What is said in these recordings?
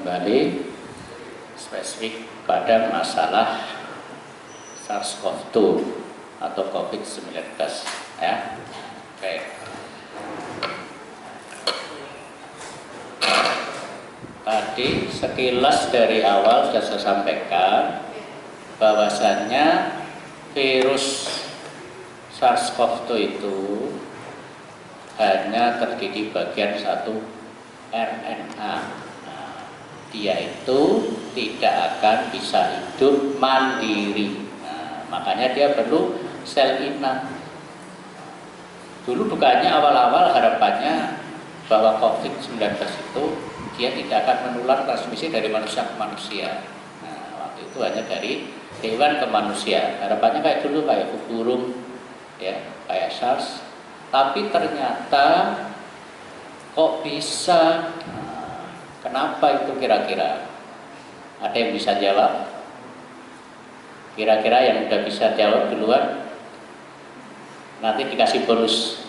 kembali spesifik pada masalah SARS-CoV-2 atau COVID-19 ya. Oke. Tadi sekilas dari awal sudah saya sampaikan bahwasannya virus SARS-CoV-2 itu hanya terdiri bagian satu RNA. Nah, dia itu tidak akan bisa hidup mandiri. Nah, makanya dia perlu sel inang. Dulu bukannya awal-awal harapannya bahwa COVID-19 itu dia tidak akan menular transmisi dari manusia ke manusia. Nah, waktu itu hanya dari hewan ke manusia. Harapannya kayak dulu, kayak burung, ya, kayak SARS. Tapi ternyata kok bisa? Nah, kenapa itu kira-kira? Ada yang bisa jawab? Kira-kira yang udah bisa jawab duluan, nanti dikasih bonus.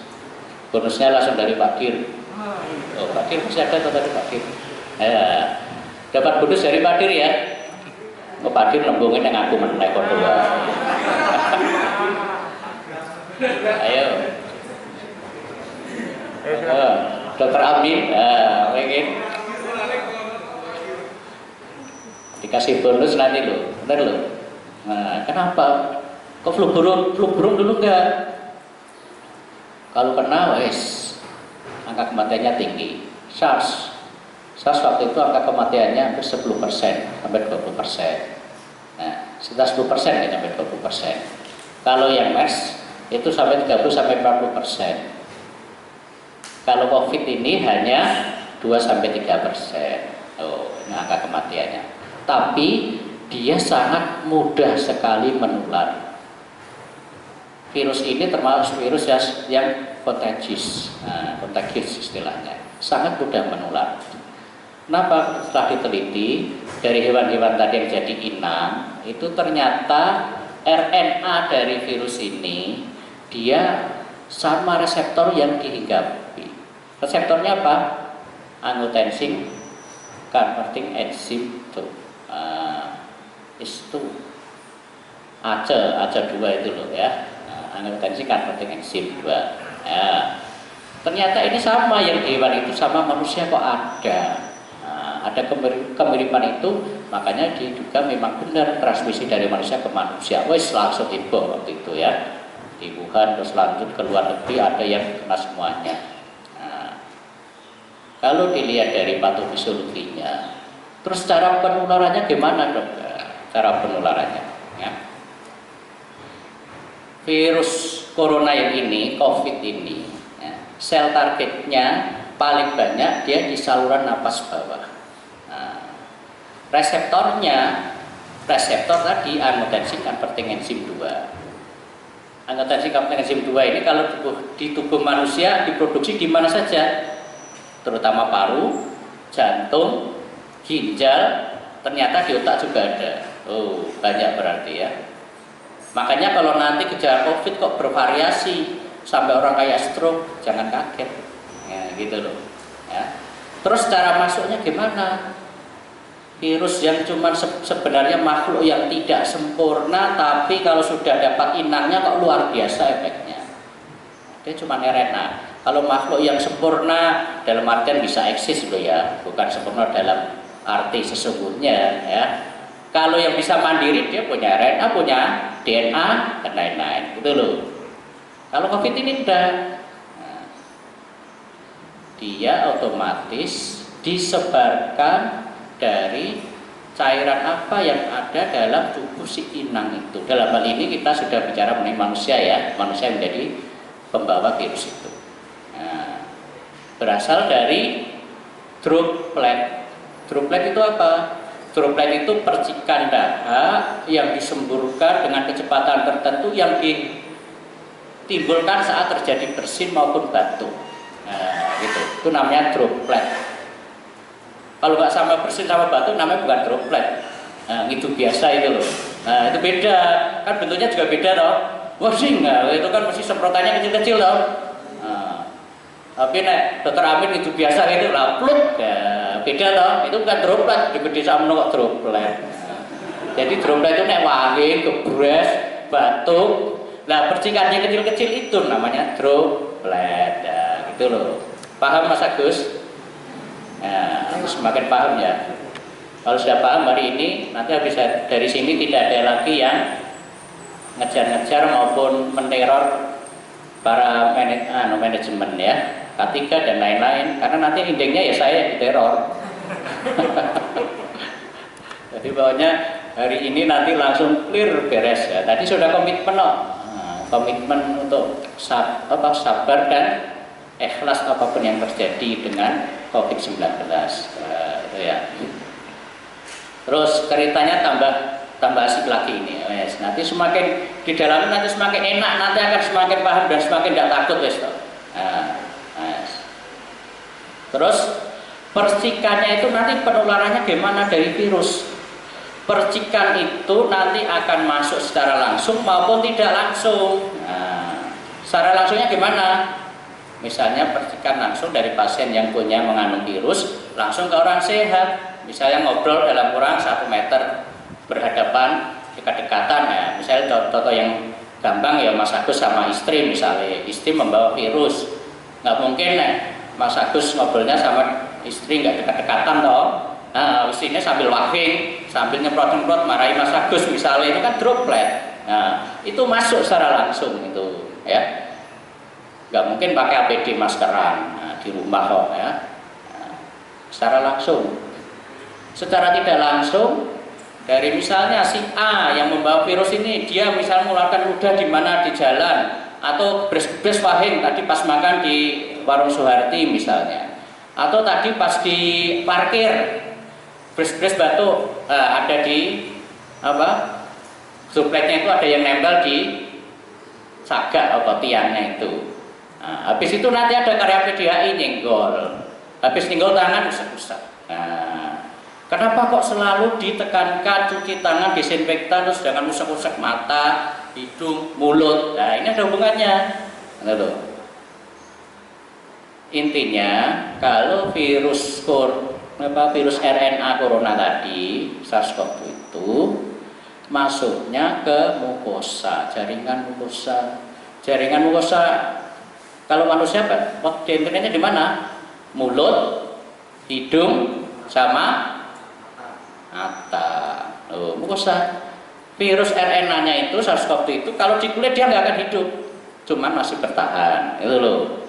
Bonusnya langsung dari Pak Dir. Oh, Pak Dir masih ada atau dari Pak Dir? Ya, dapat bonus dari Pak Dir ya. Oh, Pak Dir nembungin yang aku mentek kok dua. Ayo. Dokter Amin, ingin dikasih bonus nanti loh, bener loh. Nah, kenapa? Kok flu burung dulu enggak? Kalau kena, wes, angka kematiannya tinggi. SARS waktu itu angka kematiannya hampir 10%, sampai 20%. Nah, sekitar 10% ya, sampai 20%. Kalau yang MERS itu sampai 30 sampai 40%. Kalau COVID ini hanya 2-3%. Oh, ini angka kematiannya. Tapi dia sangat mudah sekali menular. Virus ini termasuk virus yang contagious, contagious istilahnya. Sangat mudah menular. Kenapa? Setelah diteliti dari hewan-hewan tadi yang jadi inang, itu ternyata RNA dari virus ini dia sama reseptor yang dihinggapi. Reseptornya apa? Angiotensin converting enzyme 2. Itu ACE2 itu loh ya. Angiotensin converting enzyme 2. Ya. Ternyata ini sama, yang hewan itu sama manusia kok ada. Ada kemiripan itu, makanya diduga memang benar transmisi dari manusia ke manusia. Wes langsung heboh waktu itu ya. Di Wuhan terus lanjut ke luar negeri, ada yang kena semuanya. Kalau dilihat dari patofisiologinya, terus cara penularannya gimana dok? Cara penularannya, ya. Virus corona yang ini, COVID ini, ya, sel targetnya paling banyak dia di saluran napas bawah. Nah, reseptor tadi angiotensin converting enzyme 2. Angiotensin converting enzyme 2 ini kalau di tubuh manusia diproduksi di mana saja, terutama paru, jantung, ginjal, ternyata di otak juga ada. Oh, banyak berarti ya. Makanya kalau nanti gejala COVID kok bervariasi sampai orang kayak stroke, jangan kaget. Ya, gitu loh. Ya. Terus cara masuknya gimana? Virus yang cuma sebenarnya makhluk yang tidak sempurna, tapi kalau sudah dapat inangnya kok luar biasa efeknya. Dia cuma RNA. Kalau makhluk yang sempurna dalam artian bisa eksis loh ya, bukan sempurna dalam arti sesungguhnya ya. Kalau yang bisa mandiri dia punya RNA, punya DNA dan lain-lain, gitu loh. Kalau COVID ini udah, dia otomatis disebarkan dari cairan apa yang ada dalam tubuh si inang itu. Dalam hal ini kita sudah bicara mengenai manusia ya, manusia yang menjadi pembawa virus itu. Berasal dari droplet. Droplet itu apa? Droplet itu percikan darah yang disemburkan dengan kecepatan tertentu yang ditimbulkan saat terjadi bersin maupun batuk. Nah, gitu. Itu namanya droplet. Kalau nggak sama bersin sama batuk namanya bukan droplet. Nah, itu biasa itu loh. Nah, itu beda. Kan bentuknya juga beda loh. Wah, sih enggak. Itu kan mesti semprotannya kecil-kecil loh. Tapi nek dokter Amin itu biasa gitu lah, pluk, ya, beda toh. Itu bukan droplet, gede sama kok droplet. Jadi droplet itu nek wangi, gebres, batuk. Nah percikannya kecil-kecil itu namanya droplet. Nah, gitu loh. Paham Mas Agus? Nah, semakin paham ya. Kalau sudah paham hari ini, nanti habis dari sini tidak ada lagi yang ngejar-ngejar maupun meneror para manajemen ya, K3 dan lain-lain. Karena nanti endingnya ya saya yang diteror. Jadi pokoknya hari ini nanti langsung clear beres ya. Tadi sudah komitmen loh. Komitmen untuk sabar dan ikhlas apapun yang terjadi dengan COVID-19 itu ya. Terus ceritanya tambah asik lagi ini. Nanti semakin di dalamnya nanti semakin enak, nanti akan semakin paham dan semakin tidak takut wes toh. Terus percikannya itu nanti penularannya gimana dari virus. Percikan itu nanti akan masuk secara langsung maupun tidak langsung. Secara langsungnya gimana? Misalnya percikan langsung dari pasien yang punya mengandung virus langsung ke orang sehat. Misalnya ngobrol dalam kurang 1 meter berhadapan dekat-dekatan ya. Misalnya contoh yang gampang ya, Mas Agus sama istri, misalnya istri membawa virus, nggak mungkin Mas Agus ngobrolnya sama istri nggak dekat-dekatan toh. Nah, istrinya sambil waving, sambil nyemprot-nyemprot marahi Mas Agus misalnya, itu kan droplet. Nah, itu masuk secara langsung itu ya. Nggak mungkin pakai APD maskeran di rumah kok ya. Secara langsung. Secara tidak langsung dari misalnya si A yang membawa virus ini, dia misalnya mengeluarkan ludah di mana di jalan atau bres wahing tadi pas makan di warung Soeharti misalnya, atau tadi pas di parkir bres batuk ada di dropletnya itu ada yang nempel di sagak atau tiangnya itu. Habis itu nanti ada karya PDHI nyenggol, habis nyenggol tangan usap-usap. Kenapa kok selalu ditekankan cuci tangan, disinfektan, terus jangan usap-usap mata, hidung, mulut? Nah ini ada hubungannya. Intinya kalau virus RNA corona tadi, SARS-CoV itu masuknya ke mukosa, jaringan mukosa. Jaringan mukosa kalau manusia diantaranya di mana? Mulut, hidung, sama mata. Mukosa. Virus RNA-nya itu SARS-CoV itu kalau di kulit dia nggak akan hidup, cuman masih bertahan. Itu loh.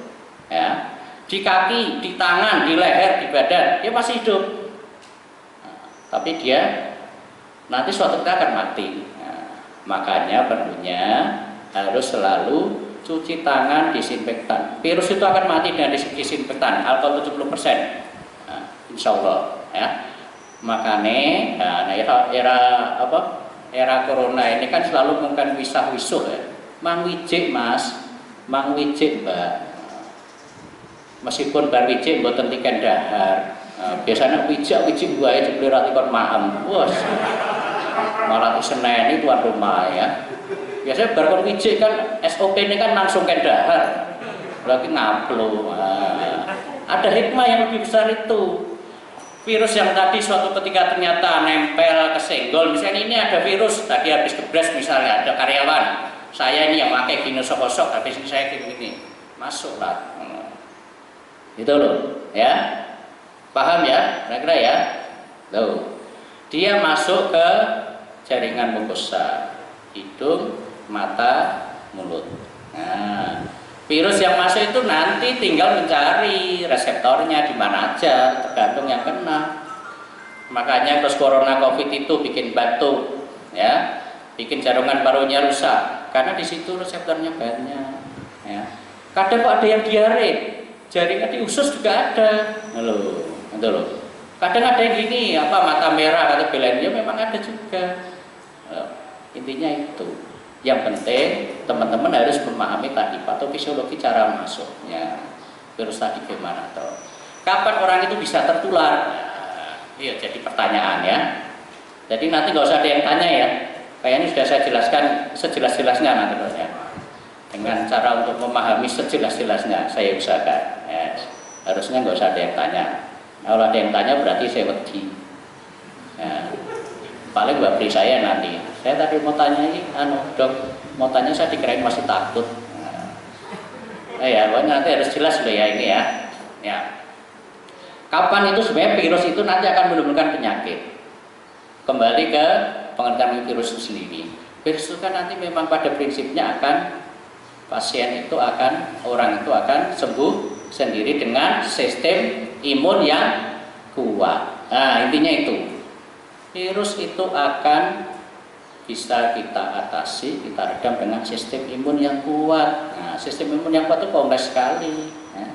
Ya. Di kaki, di tangan, di leher, di badan dia masih hidup. Tapi dia nanti suatu ketika akan mati. Makanya perlunya harus selalu cuci tangan, disinfektan. Virus itu akan mati dengan disinfektan, alkohol 70%. Insya Allah ya. Makanya era corona ini kan selalu mungkin wisah-wisuh ya. Mang wijik Mas, mang wijik Mbak. Meskipun bar wijik mboten tiken dahar. Biasanya wijik wae jebule ra tikon maem. Wes. Malah seneni tuan rumah ya. Biasanya bar kon wijik kan SOP ini kan langsung ken dahar. Lagi ngaplo. Ada hikmah yang lebih besar itu. Virus yang tadi suatu ketika ternyata nempel kesenggol, misalnya ini ada virus tadi habis gebres misalnya ada karyawan saya ini yang pakai gini sok-sok, habis ini saya gini masuklah itu loh ya, paham ya kira-kira ya. Loh, dia masuk ke jaringan mukosa hidung, mata, mulut. Nah, virus yang masuk itu nanti tinggal mencari reseptornya di mana aja, tergantung yang kena. Makanya terus corona COVID itu bikin batuk, ya, bikin jaringan parunya rusak, karena di situ reseptornya banyak. Ya. Kadang kok ada yang diare, jaringan di usus juga ada. Loh. Kadang ada yang gini, mata merah atau belainnya memang ada juga. Intinya itu. Yang penting teman-teman harus memahami tadi patofisiologi cara masuknya virus tadi gimana toh. Kapan orang itu bisa tertular? Iya jadi pertanyaan ya. Jadi nanti nggak usah ada yang tanya ya. Kayaknya sudah saya jelaskan sejelas-jelasnya nanti ya. Dengan cara untuk memahami sejelas-jelasnya saya usahakan. Ya. harusnya nggak usah ada yang tanya. Kalau ada yang tanya berarti saya wedi. Nah, paling Mbak Pri saya nanti, saya tadi mau tanya ini, dok, mau tanya saya dikirain masih takut. Nah, ya, nanti harus jelas loh ya ini ya. Ya. Kapan itu sebenarnya virus itu nanti akan menimbulkan penyakit? Kembali ke pengertian virus itu sendiri. Virus itu kan nanti memang pada prinsipnya akan pasien itu akan, orang itu akan sembuh sendiri dengan sistem imun yang kuat. Nah, intinya itu. Virus itu akan bisa kita atasi, kita redam dengan sistem imun yang kuat. Nah, sistem imun yang kuat itu kompleks sekali. Ya.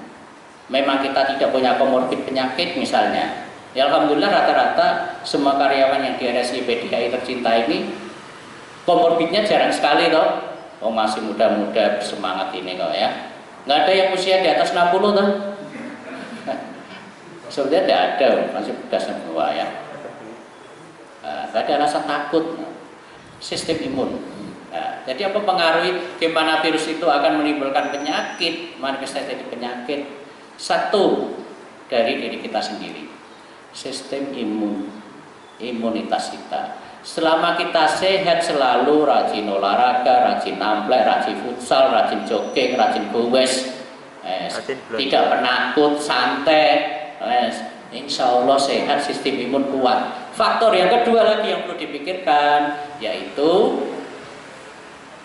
Memang kita tidak punya komorbid penyakit misalnya. Ya alhamdulillah rata-rata semua karyawan yang di RSI PDHI tercinta ini komorbidnya jarang sekali toh. Oh masih muda-muda bersemangat ini kok ya. Nggak ada yang usia di atas 60 toh. Sebenarnya tidak ada, masih muda semua ya. Nggak ada rasa takut. Sistem imun. Nah, jadi apa pengaruhi gimana virus itu akan menimbulkan penyakit, manifestasi penyakit? Satu, dari diri kita sendiri. Sistem imunitas kita. Selama kita sehat selalu, rajin olahraga, rajin namplek, rajin futsal, rajin jogging, rajin gowes, tidak penakut, santai, insya Allah sehat, sistem imun kuat. Faktor yang kedua lagi yang perlu dipikirkan yaitu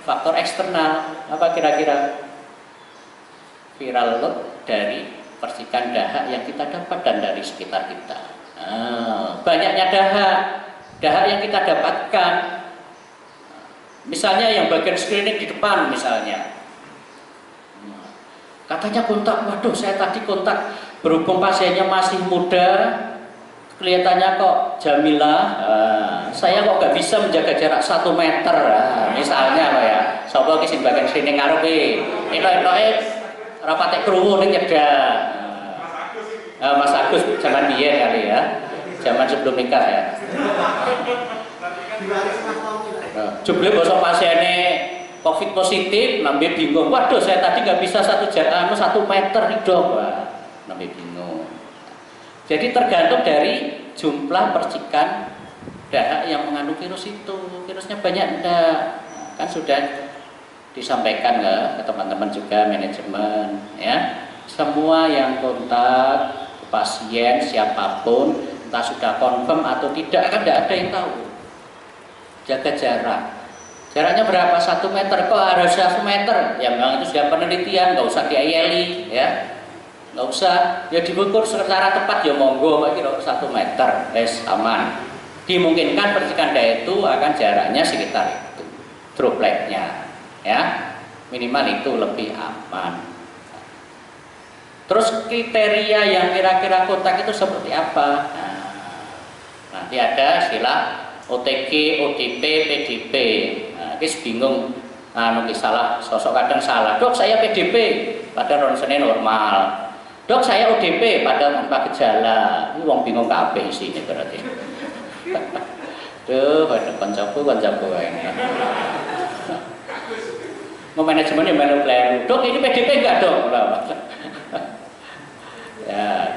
faktor eksternal. Apa kira-kira? Viral load dari percikan dahak yang kita dapat dan dari sekitar kita. Banyaknya dahak yang kita dapatkan, misalnya yang bagian screening di depan misalnya, katanya kontak, waduh saya tadi kontak, berhubung pasiennya masih muda, kelihatannya kok Jamilah, saya kok gak bisa menjaga jarak 1 meter, misalnya apa ya, sopo kisah bagian screening ngarepe, itu rapatek keruwu ning nyedak. Mas Agus zaman biyen kali ya, zaman sebelum nikah ya. Jebule bosok pasiennya COVID positif, nambe bingung. Waduh, saya tadi nggak bisa 1 meter nih dok, nambe bingung. Jadi tergantung dari jumlah percikan dahak yang mengandung virus itu. Virusnya banyak enggak? Kan sudah disampaikan ke teman-teman juga manajemen ya. Semua yang kontak pasien siapapun, entah sudah confirm atau tidak, kan tidak ada yang tahu. Jaga jarak. Jaraknya berapa? 1 meter. Kok harus 1 meter? Ya memang itu sudah penelitian, nggak usah diayeli, ya, nggak usah. Ya diukur secara tepat ya monggo, kira 1 meter, aman. Dimungkinkan percikan dahak itu akan jaraknya sekitar itu, dropletnya, ya, minimal itu lebih aman. Terus kriteria yang kira-kira kontak itu seperti apa? Nah, nanti ada istilah OTG, ODP, PDP. Nah, ini bingung, salah, sosok kadang salah. Dok saya PDP, padahal ronsennya normal. Dok saya ODP, padahal tanpa gejala. Ini wong bingung kabeh isinya berarti. Duh, pada koncoku ini. Mau manajemen yang mana keliru. Dok ini PDP enggak dok? Ya.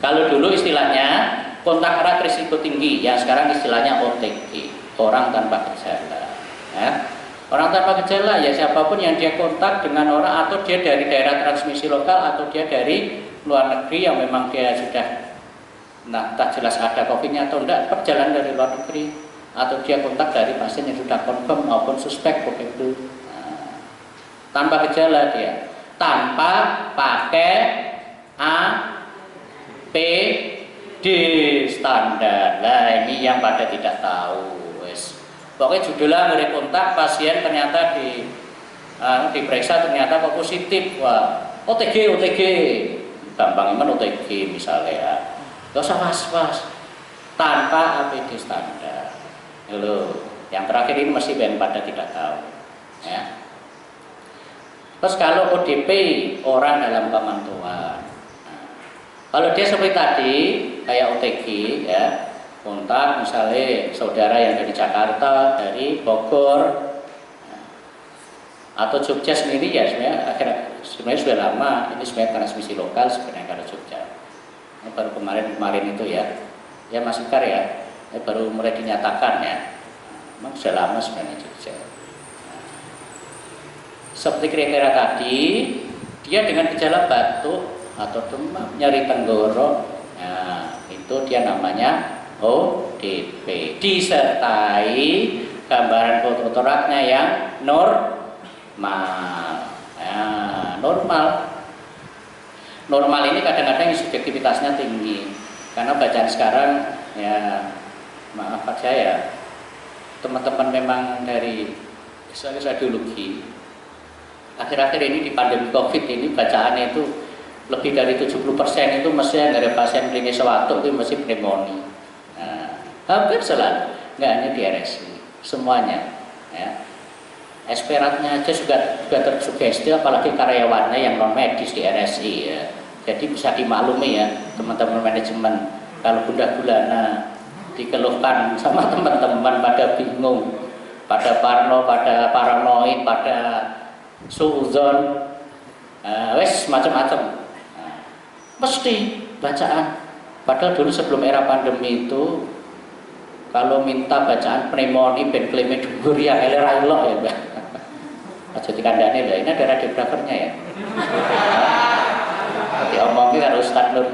Kalau dulu istilahnya kontak erat risiko tinggi, ya sekarang istilahnya OTG, orang tanpa gejala. Ya. Orang tanpa gejala ya siapapun yang dia kontak dengan orang atau dia dari daerah transmisi lokal atau dia dari luar negeri yang memang dia sudah tak jelas ada COVID-nya atau enggak, perjalanan dari luar negeri atau dia kontak dari pasien yang sudah confirm maupun suspek COVID itu. Nah, tanpa gejala dia, tanpa pakai APD standar. Nah ini yang pada tidak tahu. Pokoknya judulnya ngeri kontak pasien ternyata diperiksa ternyata kok positif. Wah, OTG, gampang iman OTG misalnya ya. Gak usah was-was, tanpa APD standar. Lalu yang terakhir ini masih pada tidak tahu. Ya. Terus kalau ODP orang dalam pemantauan. Kalau dia seperti tadi, kayak OTG, ya, kontak misalnya saudara yang dari Jakarta, dari Bogor, Atau Jogja sendiri ya sebenarnya sudah lama ini sebenarnya transmisi lokal sebenarnya kalau Jogja. Ini baru kemarin itu ya Mas Ikar ya, ini baru mulai dinyatakan ya. Memang sudah lama sebenarnya Jogja. Seperti kriteria tadi, dia dengan gejala batuk atau demam, nyeri tenggorok, nah, itu dia namanya ODP. Disertai gambaran foto toraknya yang normal. Nah, normal ini kadang-kadang subjektivitasnya tinggi karena bacaan sekarang ya maaf aja ya teman-teman memang dari radiologi akhir-akhir ini di pandemi COVID ini bacaannya itu lebih dari 70% itu mesti dari pasien klinis suatu itu mesti pneumonia. Nah, hampir selalu, nggak hanya di RSI, semuanya. Ya. Esperatnya aja juga tersugesti, apalagi karyawannya yang non medis di RSI. Ya. Jadi bisa dimaklumi ya teman-teman manajemen kalau gundah gulana dikeluhkan sama teman-teman pada bingung, pada parno, pada paranoid, pada suuzon, wes macam-macam. Mesti bacaan. Padahal dulu sebelum era pandemi itu kalau minta bacaan pneumonia ben klime dhuwur ya elera elok ya Mbak. Aja dikandani lho, ini ada radiografernya ya. Diomongin karo Ustaz Nur.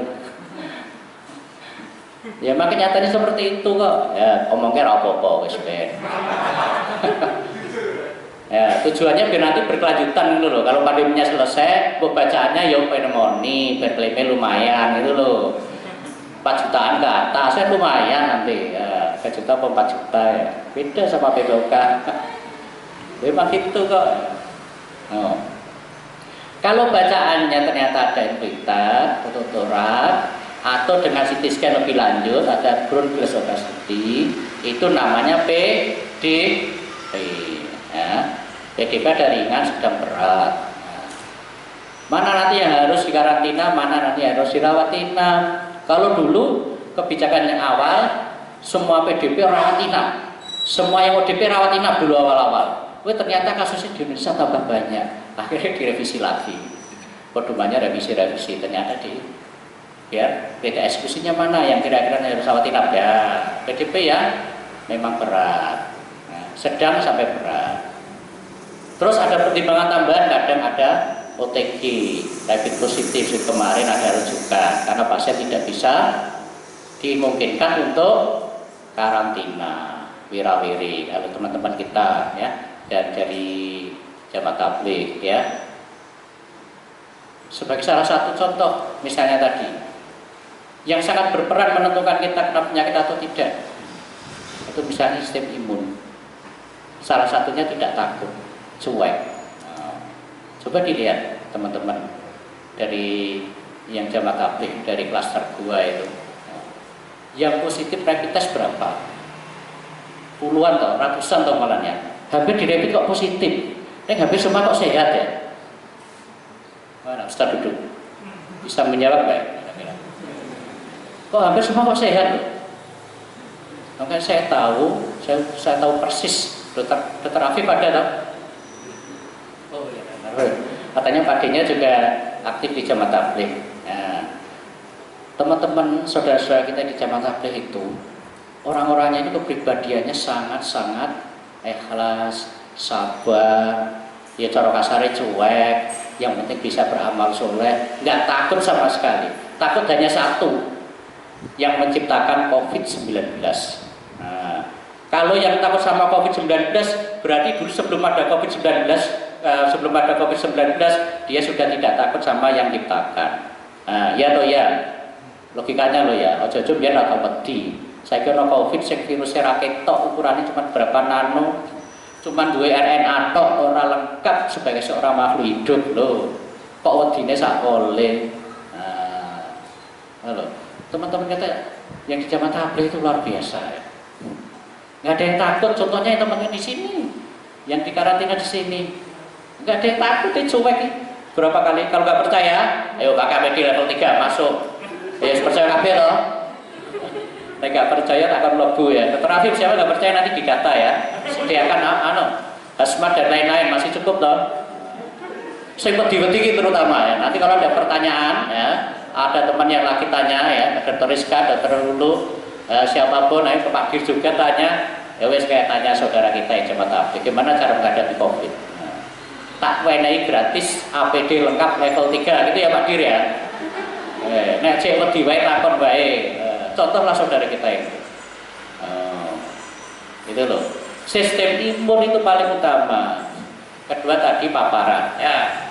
Ya makanya nyatanya seperti itu kok. Ya omongnya ra apa-apa wis ben. Ya, tujuannya biar nanti berkelanjutan gitu loh. Kalau pandeminya selesai, bacaannya ya pneumonia, berklaimnya lumayan itu loh. 4 jutaan ke atasnya lumayan nanti. Ya, 3 juta atau 4 juta ya. Beda sama PPOK. Memang gitu kok. Oh. Kalau bacaannya ternyata ada infiltrat, fototorak, atau dengan CT scan lebih lanjut ada ground glass opacity, itu namanya PDP. Ya. PDP ada ringan, sedang, berat. Nah, mana nanti yang harus dikarantina, mana nanti yang harus dirawat inap. Kalau dulu kebijakannya awal, semua PDP rawat inap, semua yang ODP rawat inap dulu awal-awal. Ternyata kasusnya di Indonesia tambah banyak, akhirnya direvisi lagi. Pedomannya revisi, ternyata biar beda eksekusinya mana yang kira-kira harus rawat inap ya. PDP ya memang berat. Sedang sampai berat. Terus ada pertimbangan tambahan, kadang ada OTG, rapid positif kemarin ada rujukan karena pasien tidak bisa dimungkinkan untuk karantina wirawiri. Kalau teman-teman kita ya dan dari jamaah tabligh ya, sebagai salah satu contoh misalnya tadi yang sangat berperan menentukan kita kena penyakit atau tidak, itu misalnya sistem imun. Salah satunya tidak takut, cuek. Coba dilihat teman-teman dari yang jamaah tabligh dari klaster gua itu, yang positif rapid test berapa? Puluhan atau ratusan atau malahnya. Hampir di rapid kok positif, hampir semua kok sehat ya. Mana Ustaz duduk bisa menjawab nggak? Kok hampir semua kok sehat? Makanya saya tahu persis. Dokter Afif ada tak? Oh iya, katanya paginya juga aktif di jamaah tabligh. Nah, teman-teman saudara-saudara kita di jamaah tabligh itu orang-orangnya ini kepribadiannya sangat-sangat ikhlas, sabar, ya cara kasarnya cuek, yang penting bisa beramal soleh, nggak takut sama sekali. Takut hanya satu, yang menciptakan COVID-19. Nah, kalau yang takut sama COVID-19 berarti dulu sebelum ada COVID-19 dia sudah tidak takut sama yang diciptakan. Nah, ya loh ya, logikanya loh ya, ojo biar atau wedi. Saya kira COVID sing virusnya raket tok ukurannya cuma berapa nano, cuma 2 RNA tok, orang lengkap sebagai seorang makhluk hidup loh. Kok wedine sakole. Nah, halo. Teman-teman kita yang di jamaah tabligh itu luar biasa ya. Nggak ada yang takut, contohnya teman-teman di sini yang dikarantina di sini nggak ada yang takut, dia cuek berapa kali. Kalau nggak percaya, ayo KKP di level 3 masuk ya, percaya KB loh. Nggak percaya akan lebu ya. Dokter Afif siapa nggak percaya nanti didata ya, sediakan hazmat dan lain-lain, masih cukup loh. Saya wedi-wedi terutama ya. Nanti kalau ada pertanyaan ya, ada teman yang lagi tanya ya, Dr. Rizka, Dr. Lulu, siapapun, ayo ke Pak Gir juga tanya, ya wes kayak tanya saudara kita yang cepat bagaimana cara menghadapi COVID. Nah, tak wenai gratis APD lengkap level 3 gitu ya Pak Gir ya. Nek cek wedi wae takon wae. Contohlah saudara kita itu. Itu loh. Sistem imun itu paling utama. Kedua tadi paparan ya.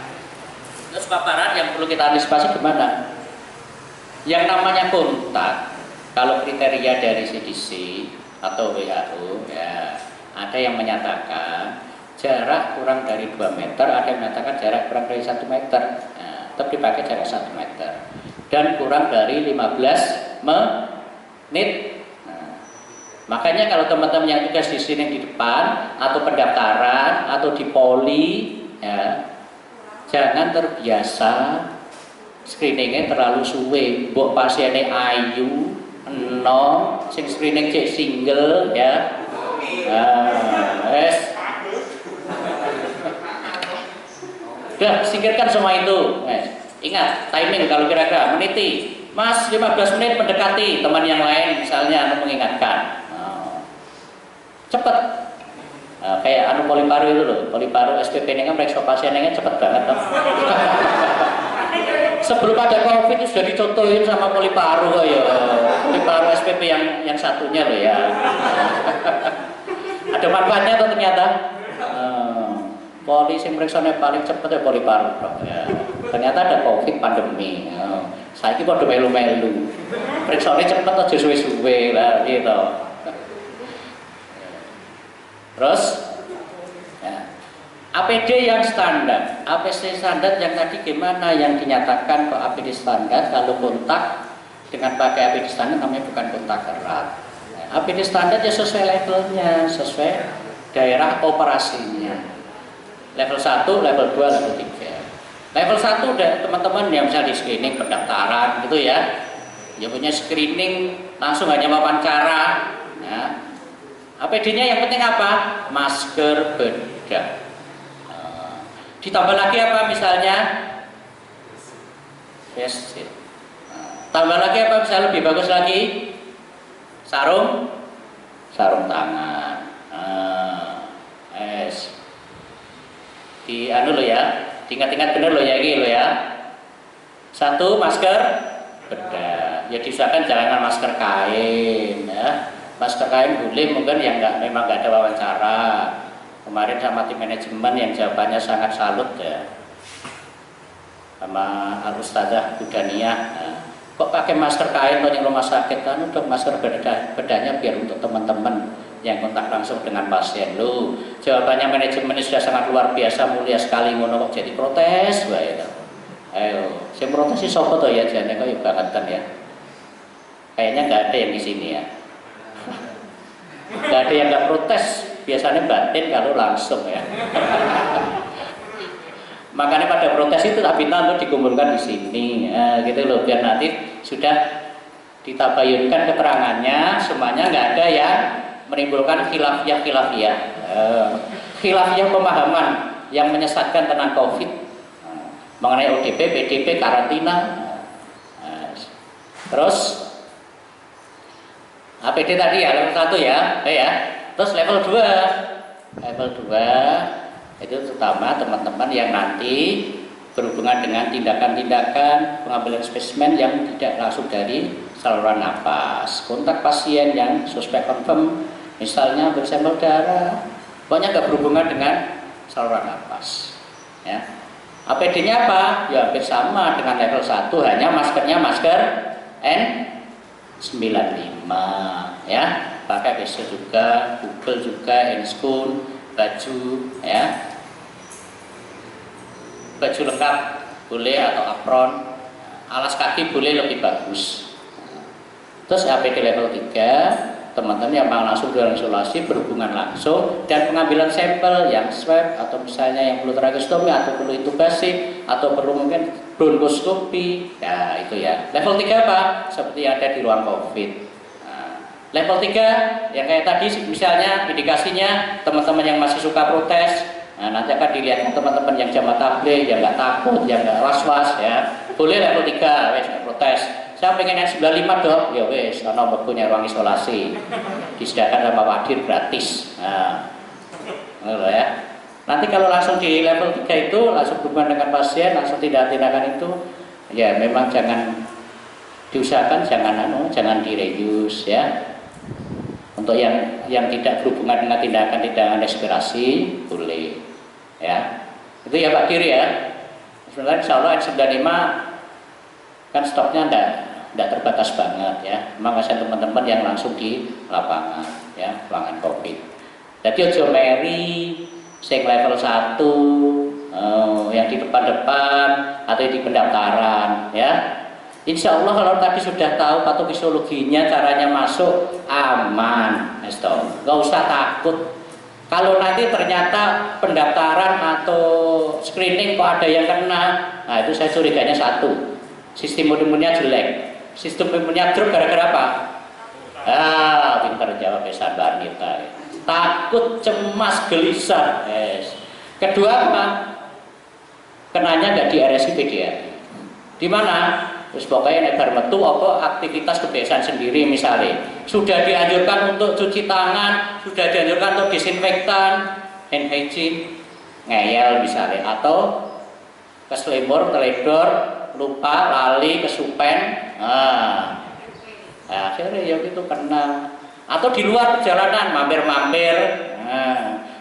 Terus paparan yang perlu kita antisipasi gimana? Yang namanya kontak, kalau kriteria dari CDC atau WHO ya, ada yang menyatakan jarak kurang dari 2 meter, ada yang menyatakan jarak kurang dari 1 meter, nah, tetap dipakai jarak 1 meter dan kurang dari 15 menit. Nah, makanya kalau teman-teman yang tugas di sini di depan atau pendaftaran atau di poli ya, jangan terbiasa screeningnya terlalu suwe. Mbok pasiennya ayu, sing screening cek single ya. Udah, singkirkan semua itu. Ingat timing kalau kira-kira meniti. Mas 15 menit mendekati teman yang lain misalnya mengingatkan. Cepet. Kayak anu poliparu itu loh, poliparu SPP ini kan periksa pasiennya cepet banget toh. Sebelum ada COVID itu sudah dicontohin sama poliparu kok ya. Poliparu SPP yang satunya loh ya. Ada manfaatnya tuh ternyata. Poli yang periksanya paling cepet ya poliparu ya. Ternyata ada COVID pandemi. Saya ini pada melu-melu. Periksanya cepet aja suwe-suwe lah gitu. Terus ya, APD yang standar, APD standar yang tadi gimana yang dinyatakan kok APD standar kalau kontak dengan pakai APD standar namanya bukan kontak erat. APD standar ya sesuai levelnya, sesuai daerah operasinya. Level 1, level 2, level 3. Level 1 udah teman-teman yang bisa di screening pendaftaran gitu ya. Ya punya screening langsung hanya wawancara. Ya. APD-nya yang penting apa? Masker bedah. Ditambah lagi apa misalnya? Face shield. Tambah lagi apa misalnya lebih bagus lagi? Sarung tangan. Di anu lo ya, diingat-ingat bener lo ya ini lo ya. 1 masker bedah. Ya diusahakan jangan masker kain ya. Masker kain boleh mungkin yang memang nggak ada wawancara. Kemarin sama tim manajemen yang jawabannya sangat salut ya, sama Al-Ustadzah Budaniah. Nah, kok pakai masker kain kalau yang rumah sakit kan udah masker bedahnya biar untuk teman-teman yang kontak langsung dengan pasien lu. Jawabannya manajemen sudah sangat luar biasa, mulia sekali, ngono kok jadi protes wae to. Ayo, saya protes si sopo to ya jane kok bangetan ya. Kayaknya nggak ada yang di sini ya. Nggak ada yang nggak protes, biasanya batin kalau langsung ya. Makanya pada protes itu tak minta untuk dikumpulkan di sini, gitu loh, biar nanti sudah ditabayunkan keterangannya, semuanya nggak ada yang menimbulkan khilafiyah pemahaman yang menyesatkan tentang COVID, mengenai ODP, PDP, karantina. Terus APD tadi ya level 1 ya, terus level 2 itu terutama teman-teman yang nanti berhubungan dengan tindakan-tindakan pengambilan spesimen yang tidak langsung dari saluran napas, kontak pasien yang suspek confirm, misalnya bersampel darah, pokoknya nggak berhubungan dengan saluran napas. Ya. APD-nya apa? Ya hampir sama dengan level 1, hanya maskernya masker N95 ya, pakai face juga, Google juga, handscoon, baju ya, baju lengkap boleh atau apron, alas kaki boleh lebih bagus. Terus APD level 3, teman-teman yang mau langsung dalam isolasi berhubungan langsung dan pengambilan sampel yang swab atau misalnya yang perlu tracheostomi atau perlu intubasi atau perlu mungkin bronkoskopi, ya itu ya. Level 3 apa? Seperti yang ada di ruang COVID. Nah, level 3 yang kayak tadi misalnya indikasinya teman-teman yang masih suka protes, Nah, nanti akan dilihat teman-teman yang jamaah tabligh, yang nggak takut, yang nggak was-was ya. Boleh level 3, wes nggak protes. Saya pengen yang 95 dok, ya wes, karena punya ruang isolasi, disediakan sama wadir gratis. Nah, ya. Nanti kalau langsung di level 3 itu langsung berhubungan dengan pasien, langsung tindakan itu, ya memang jangan diusahakan, jangan direyus ya. Untuk yang tidak berhubungan dengan tindakan respirasi boleh ya. Itu ya Pak Dir ya. Sebenarnya insya Allah N95 kan stoknya tidak terbatas banget ya. Memang saya teman-teman yang langsung di lapangan ya, lapangan COVID. Jadi ojo meri sing level 1 yang di depan-depan atau di pendaftaran ya. Insya Allah kalau tadi sudah tahu patofisiologinya, caranya masuk aman, nggak usah takut. Kalau nanti ternyata pendaftaran atau screening kok ada yang kena, nah itu saya curiganya satu, sistem imunnya jelek, sistem imunnya drop gara-gara apa? Pintar jawab ya Mbak Anita. Takut, cemas, gelisah. Yes. Kedua apa? Kenanya nggak di RSI PDRI. Di mana? Terus pokoknya negar metu apa aktivitas kebiasaan sendiri misalnya sudah dianjurkan untuk cuci tangan, sudah dianjurkan untuk disinfektan, hand hygiene, ngeyel misalnya, atau keselimur, teledor, lupa, lali, kesupen, akhirnya ya gitu kena. Atau di luar perjalanan mampir-mampir,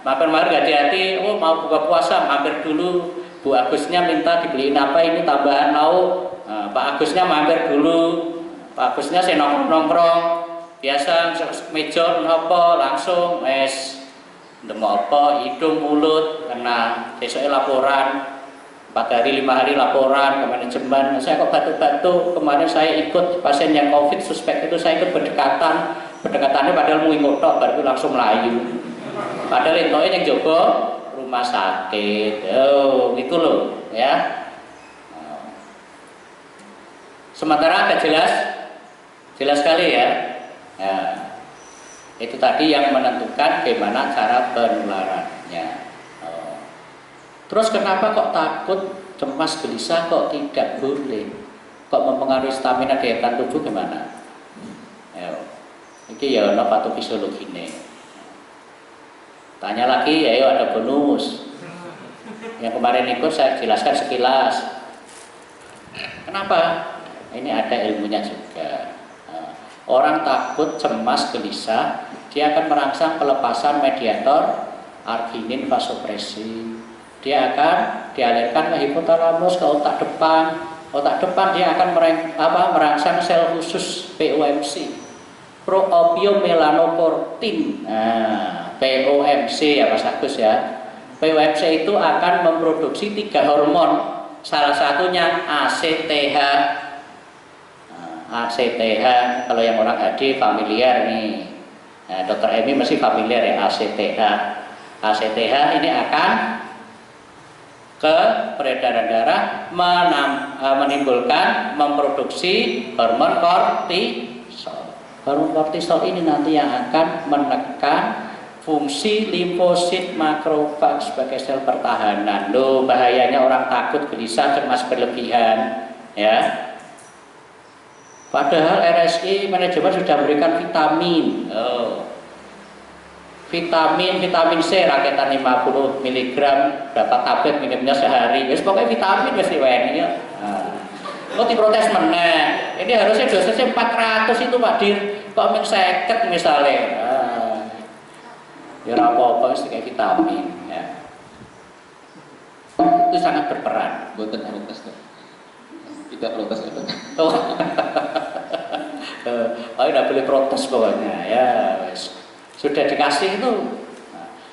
mampir-mampir gak hati-hati, oh mau buka puasa mampir dulu, Bu Agusnya minta dibeliin apa ini tambahan lauk. Pak Agusnya mampir dulu, Pak Agusnya saya nongkrong biasa meja nopo langsung wes demo apa hidung mulut kena, besoknya laporan 4 hari 5 hari laporan ke manajemen. Saya kok batuk-batuk, kemarin saya ikut pasien yang COVID suspek itu, saya ikut berdekatannya padahal mau ngotok baru langsung melayu, padahal itu yang coba rumah sakit. Gitu loh ya. Sementara agak jelas sekali ya. Itu tadi yang menentukan bagaimana cara penularannya. Terus kenapa kok takut, cemas, gelisah kok tidak boleh? Kok mempengaruhi stamina daya tahan tubuh gimana? Ini ya ono patofisiologi ini. Tanya lagi ya, ada bonus. Yang kemarin ikut saya jelaskan sekilas. Kenapa? Ini ada ilmunya juga. Orang takut, cemas, gelisah, dia akan merangsang pelepasan mediator arginin vasopresin. Dia akan dialirkan ke hipotalamus, ke otak depan. Otak depan dia akan merangsang sel khusus POMC, proopiomelanocortin. POMC ya Mas Agus ya. POMC itu akan memproduksi 3 hormon. Salah satunya ACTH. ACTH kalau yang orang HD familiar nih. Dokter Emi masih familiar ya ACTH. ACTH ini akan ke peredaran darah menimbulkan memproduksi hormon kortisol. Hormon kortisol ini nanti yang akan menekan fungsi limfosit makrofag sebagai sel pertahanan. Loh, bahayanya orang takut, gelisah, cemas berlebihan ya. Padahal RSI manajemen sudah memberikan vitamin. Vitamin C raketan 50 mg berapa tablet minumnya sehari. Wis pokoknya vitamin mesti WNI ya. Kok diprotes meneh. Ini harusnya dosisnya 400 itu Pak Dir. Kok men 50 misalnya. Ya apa-apa mesti kayak vitamin ya. Itu sangat berperan. Buatan protes dok. Tidak protes ya dok. Tidak boleh protes pokoknya ya. Sudah dikasih itu.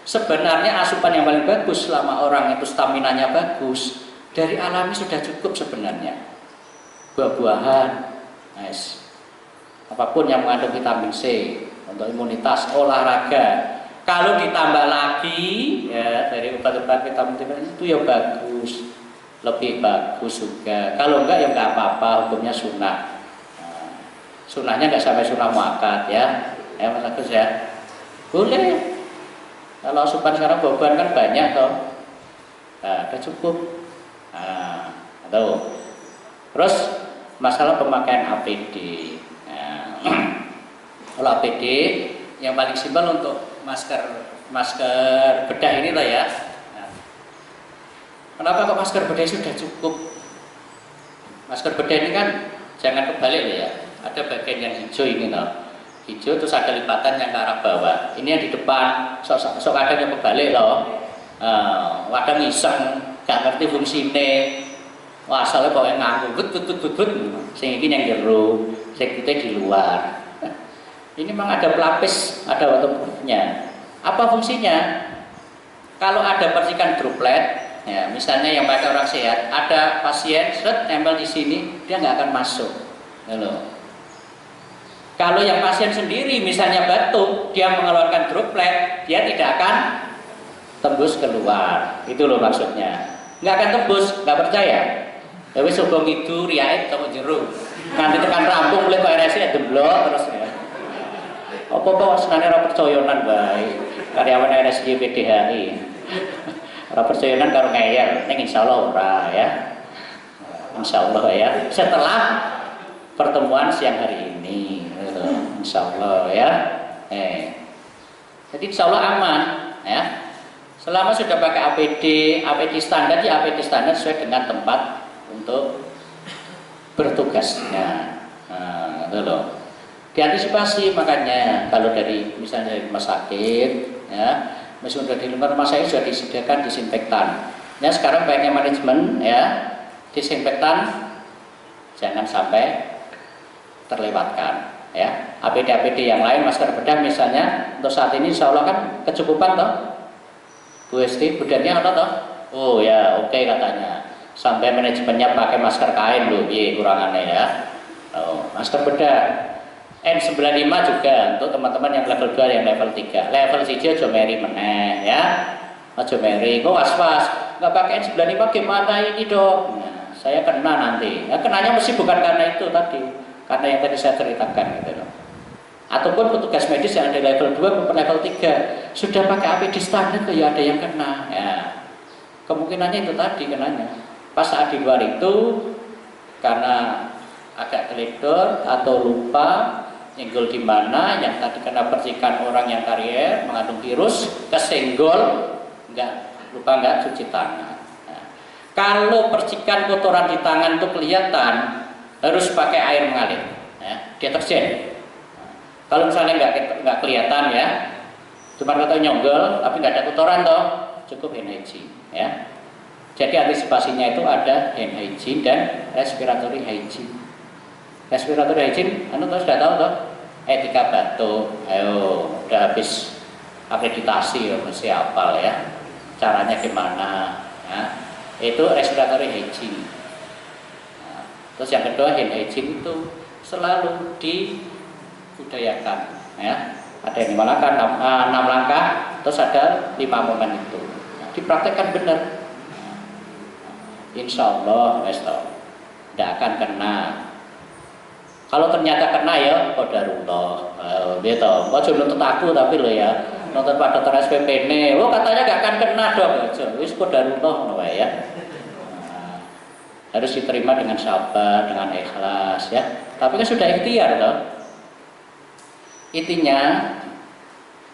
Sebenarnya asupan yang paling bagus selama orang itu staminanya bagus, dari alami sudah cukup sebenarnya. Buah-buahan, apapun yang mengandung vitamin C untuk imunitas, olahraga. Kalau ditambah lagi ya dari obat-obat vitamin itu ya bagus, lebih bagus juga. Kalau enggak ya enggak apa-apa, hukumnya sunnah. Sunnahnya enggak sampai sunnah muakkad ya. Mas Agus ya. Boleh. Kalau asupan sekarang buah-buahan kan banyak toh. Udah cukup. Nah, tuh. Terus masalah pemakaian APD. Nah, kalau APD yang paling simpel untuk masker bedah ini loh ya. Nah, kenapa kok masker bedah sudah cukup? Masker bedah ini kan jangan kebalik loh ya. Ada bagian yang hijau ini loh. Hijau terus ada lipatan yang ke arah bawah. Ini yang di depan sok kadang yang kebalik loh. Kadang iseng gak ngerti fungsinya. Wah, asalnya pokoknya nganggu but sing iki yang jero, sing putih di luar. Ini memang ada pelapis, ada waterproofnya. Apa fungsinya? Kalau ada percikan droplet, ya, misalnya yang pakai orang sehat, ada pasien set nempel di sini, dia nggak akan masuk. Halo. Kalau yang pasien sendiri, misalnya batuk, dia mengeluarkan droplet, dia tidak akan tembus keluar. Itu loh maksudnya. Nggak akan tembus, nggak percaya. Tapi sobong itu riait kamu jeruk. Nanti tekan rampung mulai Pak RSI demblok terus ya. Apa sebenarnya ora percoyonan bae. Karyawan RSI PDHI. Ora percoyonan karo ngeyel, ning insyaallah ora ya. Insyaallah ya. Setelah pertemuan siang hari ini, insyaallah ya. Jadi insyaallah aman ya. Selama sudah pakai APD standar ya APD standar sesuai dengan tempat untuk bertugasnya. Nah, itu loh. Diantisipasi makanya kalau dari misalnya dari rumah sakit ya, meskipun dari rumah sakit sudah disediakan disinfektan. Ya sekarang baiknya manajemen ya, disinfektan jangan sampai terlewatkan ya. APD yang lain masker bedah misalnya untuk saat ini insya Allah kan kecukupan toh. Bu Esti, bedanya apa toh? Oh ya oke katanya. Sampai manajemennya pakai masker kain loh, kurangannya ya. Oh, masker bedah N95 juga untuk teman-teman yang level 2 yang level 3. Level 1 aja meri meneh ya. Aja meri, kok was-was. Nggak pakai N95 gimana ini dong? Nah, saya kena nanti. Nah, kenanya mesti bukan karena itu tadi. Karena yang tadi saya ceritakan gitu loh. Ataupun petugas medis yang ada level 2 maupun level 3 sudah pakai APD standar ya ada yang kena ya. Kemungkinannya itu tadi kenanya. Pas saat di luar itu karena agak teledor atau lupa nyenggol di mana yang tadi kena percikan orang yang karier mengandung virus kesenggol nggak cuci tangan. Nah, kalau percikan kotoran di tangan itu kelihatan harus pakai air mengalir ya, deterjen. Nah, kalau misalnya nggak kelihatan ya cuma kata nyonggol tapi nggak ada kotoran toh cukup hand hygiene ya. Jadi antisipasinya itu ada hand hygiene dan respiratory hygiene. Respiratory hygiene, sudah tahu toh? Etika batuk, ayo udah habis akreditasi ya mesti hafal ya. Caranya gimana? Ya. Itu respiratory hygiene. Nah, terus yang kedua hand hygiene itu selalu dibudayakan ya. Ada yang 5 langkah, 6 langkah, terus ada 5 momen itu. Nah, dipraktekkan benar. Insya Allah tidak akan kena. Kalau ternyata kena ya qadarullah. Gitu. Kok cuma nuntut aku tapi lo ya nuntut pada dokter SPP ini. Oh katanya gak akan kena dong. Wis qadarullah ya. Nah, harus diterima dengan sabar, dengan ikhlas ya. Tapi kan sudah ikhtiar loh. Intinya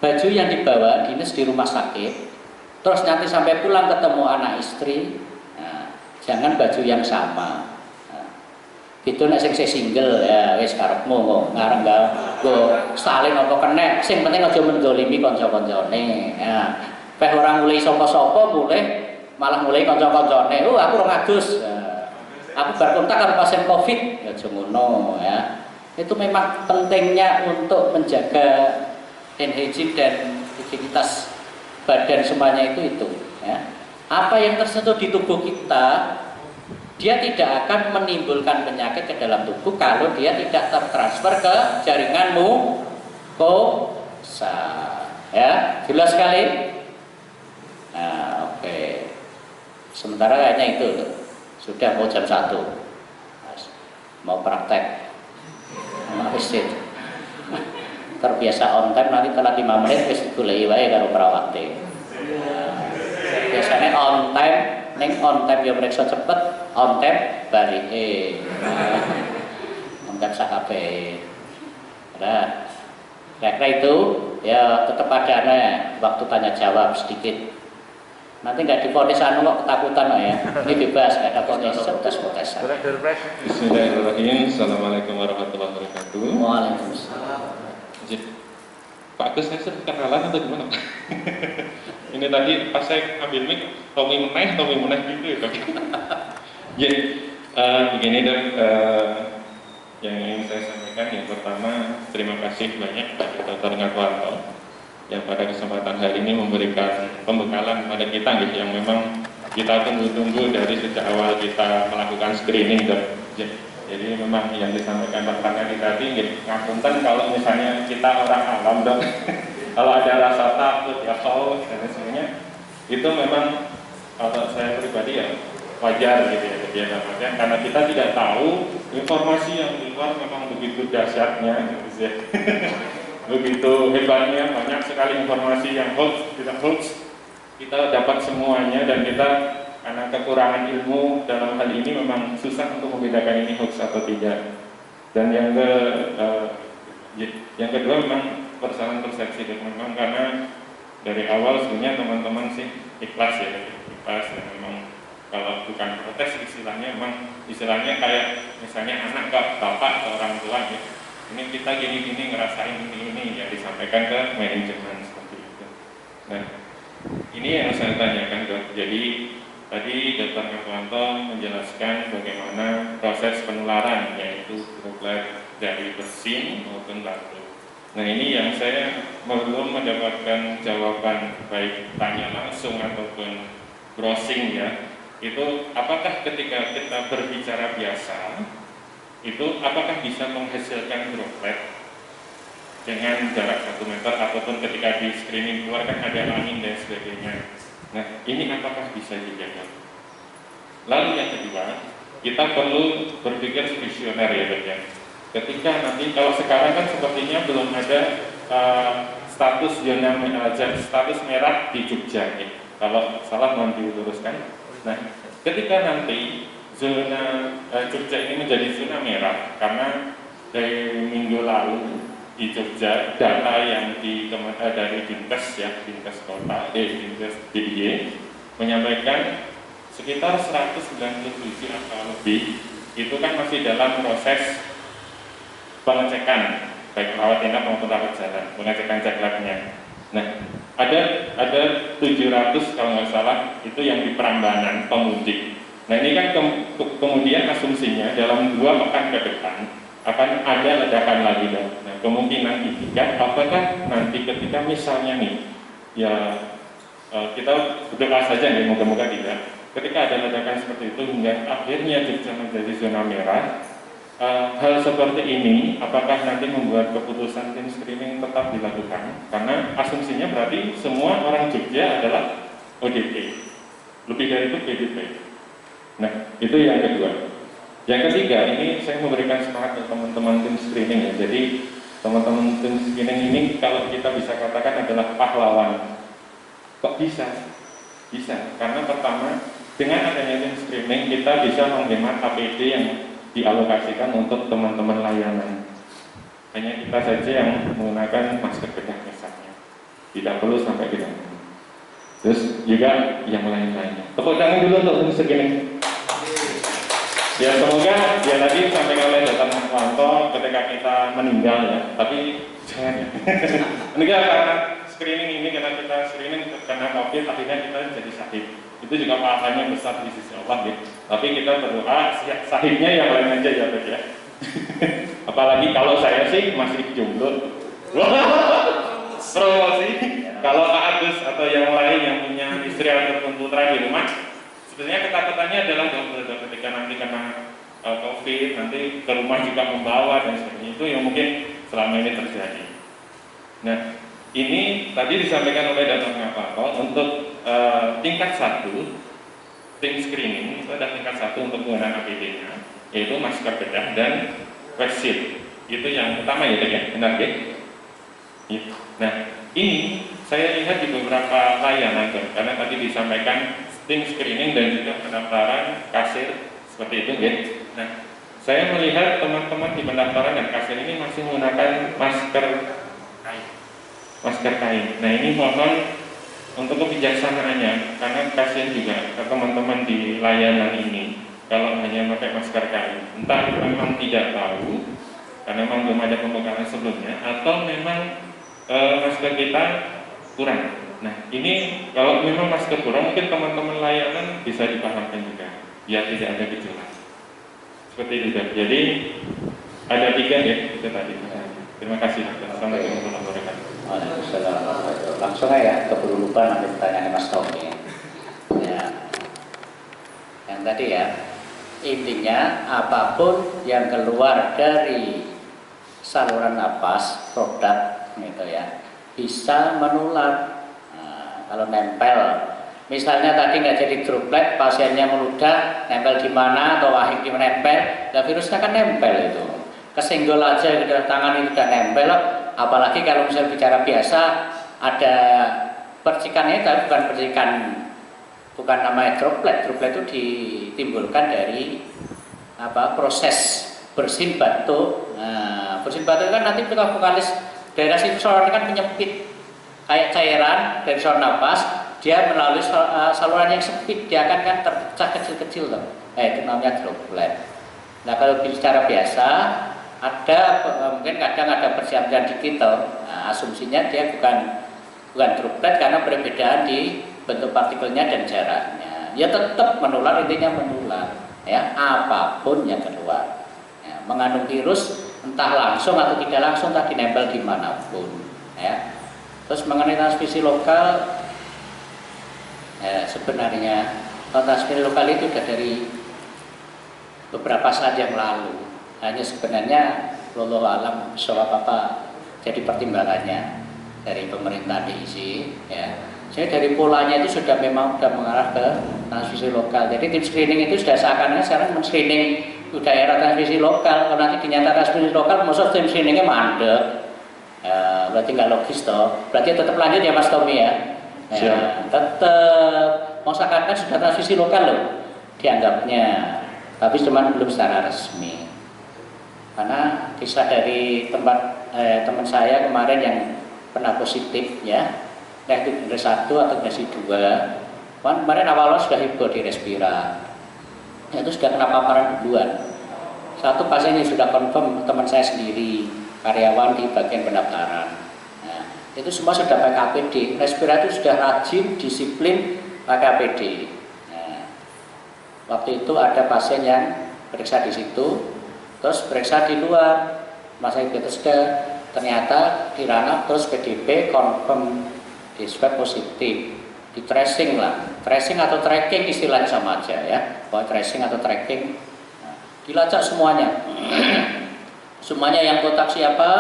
baju yang dibawa dinas di rumah sakit, terus nanti sampai pulang ketemu anak istri. Jangan baju yang sama. Nah, gitu nek sing single ya wis karepmu kok ngareng go stalin apa kena. Sing penting aja mendolimi kanca-kancane. Ya. Peh orang mulai sapa-sapa mulai malah mulai kanca-kancane. Aku 2 Agustus. Aku berkontak karo pasien Covid. Ya aja ngono ya. Itu memang pentingnya untuk menjaga hand hygiene dan higienitas badan semuanya itu ya. Apa yang tersentuh di tubuh kita dia tidak akan menimbulkan penyakit ke dalam tubuh kalau dia tidak tertransfer ke jaringan mukosa ya, jelas sekali. Nah, oke. Sementara kayaknya itu sudah mau jam 1 mau praktek masjid terbiasa on time nanti telat 5 menit wis digoleki wae karo perawate. Biasanya on time Neng on time ya periksa cepet, on time balik. On time sakabe. Nah, kira-kira itu ya tetap ada waktu tanya jawab sedikit. Nanti nggak diponis kok ketakutan ya. Ini bebas, nggak ada ponis, tes-tesan. Bismillahirrahmanirrahim. Assalamualaikum warahmatullahi wabarakatuh. Waalaikumsalam. Pak Agus, saya sudah kenalan atau gimana? Ini tadi pas saya ambil mic, Tommy meneh gitu ya. Jadi begini dok, yang ingin saya sampaikan yang pertama terima kasih banyak kepada Dr. Ngatwanto yang pada kesempatan hari ini memberikan pembekalan pada kita gitu, yang memang kita tunggu-tunggu dari sejak awal kita melakukan screening dok. Jadi memang yang disampaikan Pak Karnadi tadi ngapunten kalau misalnya kita orang awam dok, kalau ada rasa takut ya khauf dan sebagainya, itu memang kalau saya pribadi ya wajar gitu ya kebiasaan, karena kita tidak tahu informasi yang di luar memang begitu dahsyatnya gitu ya. Begitu hebatnya, banyak sekali informasi yang hoax, tidak hoax, kita dapat semuanya dan kita karena kekurangan ilmu dalam hal ini memang susah untuk membedakan ini hoax atau tidak. Dan yang kedua memang persoalan persepsi, dan memang karena dari awal sebenarnya teman-teman sih ikhlas ya, ikhlas dan memang kalau bukan protes istilahnya kayak misalnya anak ke bapak ke orang tua gitu. Ini kita gini-gini ngerasain ini ya disampaikan ke manajemen seperti itu. Nah ini yang saya tanyakan dok. Jadi tadi Dr. Ngatwanto menjelaskan bagaimana proses penularan, yaitu droplet dari bersin maupun batuk. Nah ini yang saya belum mendapatkan jawaban, baik tanya langsung ataupun browsing ya. Itu apakah ketika kita berbicara biasa, itu apakah bisa menghasilkan droplet dengan jarak 1 meter, ataupun ketika di screening keluar kan ada angin dan sebagainya. Nah, ini apakah bisa dijaga? Lalu yang kedua, kita perlu berpikir visioner ya dok ya. Ketika nanti, kalau sekarang kan sepertinya belum ada status zona status merah di Jogja ya. Kalau salah mohon diluruskan. Nah, ketika nanti zona Jogja ini menjadi zona merah, karena dari minggu lalu di Jogja data yang dari Dinkes ya, Dinkes Kota, Dinkes DIY menyampaikan sekitar 197 atau lebih itu kan masih dalam proses pengecekan baik rawat inap maupun rawat jalan, pengecekan cek labnya. Nah, ada 700 kalau nggak salah itu yang di Prambanan pemudik. Nah ini kan kemudian asumsinya dalam 2 pekan ke depan akan ada ledakan lagi dong. Nah kemungkinan ketiga, apakah nanti ketika misalnya nih ya kita berdoa saja nih, moga-moga tidak, ketika ada ledakan seperti itu hingga akhirnya Jogja menjadi zona merah, hal seperti ini apakah nanti membuat keputusan tim screening tetap dilakukan? Karena asumsinya berarti semua orang Jogja adalah ODP, lebih dari itu PDP. Nah itu yang kedua. Yang ketiga, ini saya memberikan semangat ke teman-teman tim screening ya. Jadi teman-teman tim screening ini kalau kita bisa katakan adalah pahlawan. Kok bisa? Bisa, karena pertama dengan adanya tim screening kita bisa menghemat APD yang dialokasikan untuk teman-teman layanan. Hanya kita saja yang menggunakan masker bedah misalnya, tidak perlu sampai di dalam. Terus juga yang lain-lainnya. Tepuk tangan dulu untuk tim screening. Ya semoga ya tadi disampaikan oleh Dr. Ngatwanto ketika kita meninggal ya, tapi jangan ya. Meninggal karena screening ini, karena kita screening karena COVID akhirnya kita jadi syahid. Itu juga pahalanya besar di sisi Allah ya. Tapi kita berdoa syahidnya yang lain aja ya Dok ya. Apalagi kalau saya sih masih jomblo. Promosi. Kalau Pak Agus atau yang lain yang punya istri ataupun putra di rumah, sebenarnya ketakutannya adalah double ketika nanti kena COVID, nanti ke rumah juga membawa dan sebagainya. Itu yang mungkin selama ini terjadi. Nah, ini tadi disampaikan oleh Dr. Ngatwanto untuk tingkat 1 tim screening itu ada tingkat 1 untuk penggunaan APD-nya, yaitu masker bedah dan face shield. Itu yang utama ya, benar ya? Nah, ini saya lihat di beberapa layanan, karena tadi disampaikan tim screening dan juga pendaftaran kasir seperti itu, ya. Nah, saya melihat teman-teman di pendaftaran dan kasir ini masih menggunakan masker kain. Masker kain. Nah, ini mohon untuk kebijaksanaannya, karena kasihan juga teman-teman di layanan ini kalau hanya pakai masker kain, entah memang tidak tahu karena memang belum ada pembekalan sebelumnya, atau memang masker kita kurang. Nah, ini kalau memang masker kurang, mungkin teman-teman layanan bisa dipahamkan juga, biar tidak ada gejolak. Seperti itu, Dok. Jadi ada 3 ya, itu tadi. Terima kasih. Assalamualaikum warahmatullahi wabarakatuh. Waalaikumsalam. Langsung aja, keburu lupa nanti pertanyaan Mas Tommy. Ya, yang tadi ya, intinya apapun yang keluar dari saluran napas produk gitu ya, bisa menular. Nah, kalau nempel, misalnya tadi nggak jadi droplet, pasiennya meludah, nempel di mana atau wahing di nempel, nah virusnya kan nempel itu. Kesenggol aja gitu, tangan itu udah nempel, apalagi kalau misalnya bicara biasa ada percikannya, tapi bukan percikan, bukan namanya droplet. Droplet itu ditimbulkan dari proses bersin batuk. Nah, bersin batuk kan nanti ketika vokalis daerah situ saluran kan menyempit kayak cairan dari saluran napas, dia melalui saluran yang sempit, dia akan kan terpecah kecil-kecil tuh. Itu namanya droplet. Nah, kalau bicara biasa ada mungkin kadang ada persiapan dikit tuh. Nah, asumsinya dia bukan droplet karena perbedaan di bentuk partikelnya dan jaraknya. Ya tetap menular, intinya menular ya, apapun yang keluar ya, mengandung virus entah langsung atau tidak langsung, tadi nempel dimanapun ya. Terus mengenai transmisi lokal ya, sebenarnya transmisi lokal itu sudah dari beberapa saat yang lalu. Hanya sebenarnya wallahu alam soal apa jadi pertimbangannya dari pemerintah DIY ya. Jadi dari polanya itu sudah memang sudah mengarah ke transmisi lokal. Jadi tim screening itu sudah seakan-akan sekarang men-screening daerah transmisi lokal. Kalau nanti dinyatakan transmisi lokal, maksud tim screeningnya mandek. Ya, berarti nggak logis toh. Berarti tetap lanjut ya Mas Tommy ya. Ya tetap mau seakan-akan sudah transmisi lokal loh dianggapnya, tapi cuma belum secara resmi. Karena kisah dari teman saya kemarin yang pernah positif ya, itu generasi 1 atau generasi 2, kemarin awalnya sudah heboh di Respira, itu sudah kena paparan duluan. Satu pasiennya sudah confirm teman saya sendiri, karyawan di bagian pendaftaran. Nah, itu semua sudah pakai APD. Respira itu sudah rajin, disiplin pakai APD. Nah, waktu itu ada pasien yang periksa di situ, terus periksa di luar, masa itu ternyata di ranah, terus PDP confirm di swab positif, di tracing lah, tracing atau tracking istilahnya sama aja ya, bahwa tracing atau tracking, nah, dilacak semuanya, semuanya yang kontak siapa,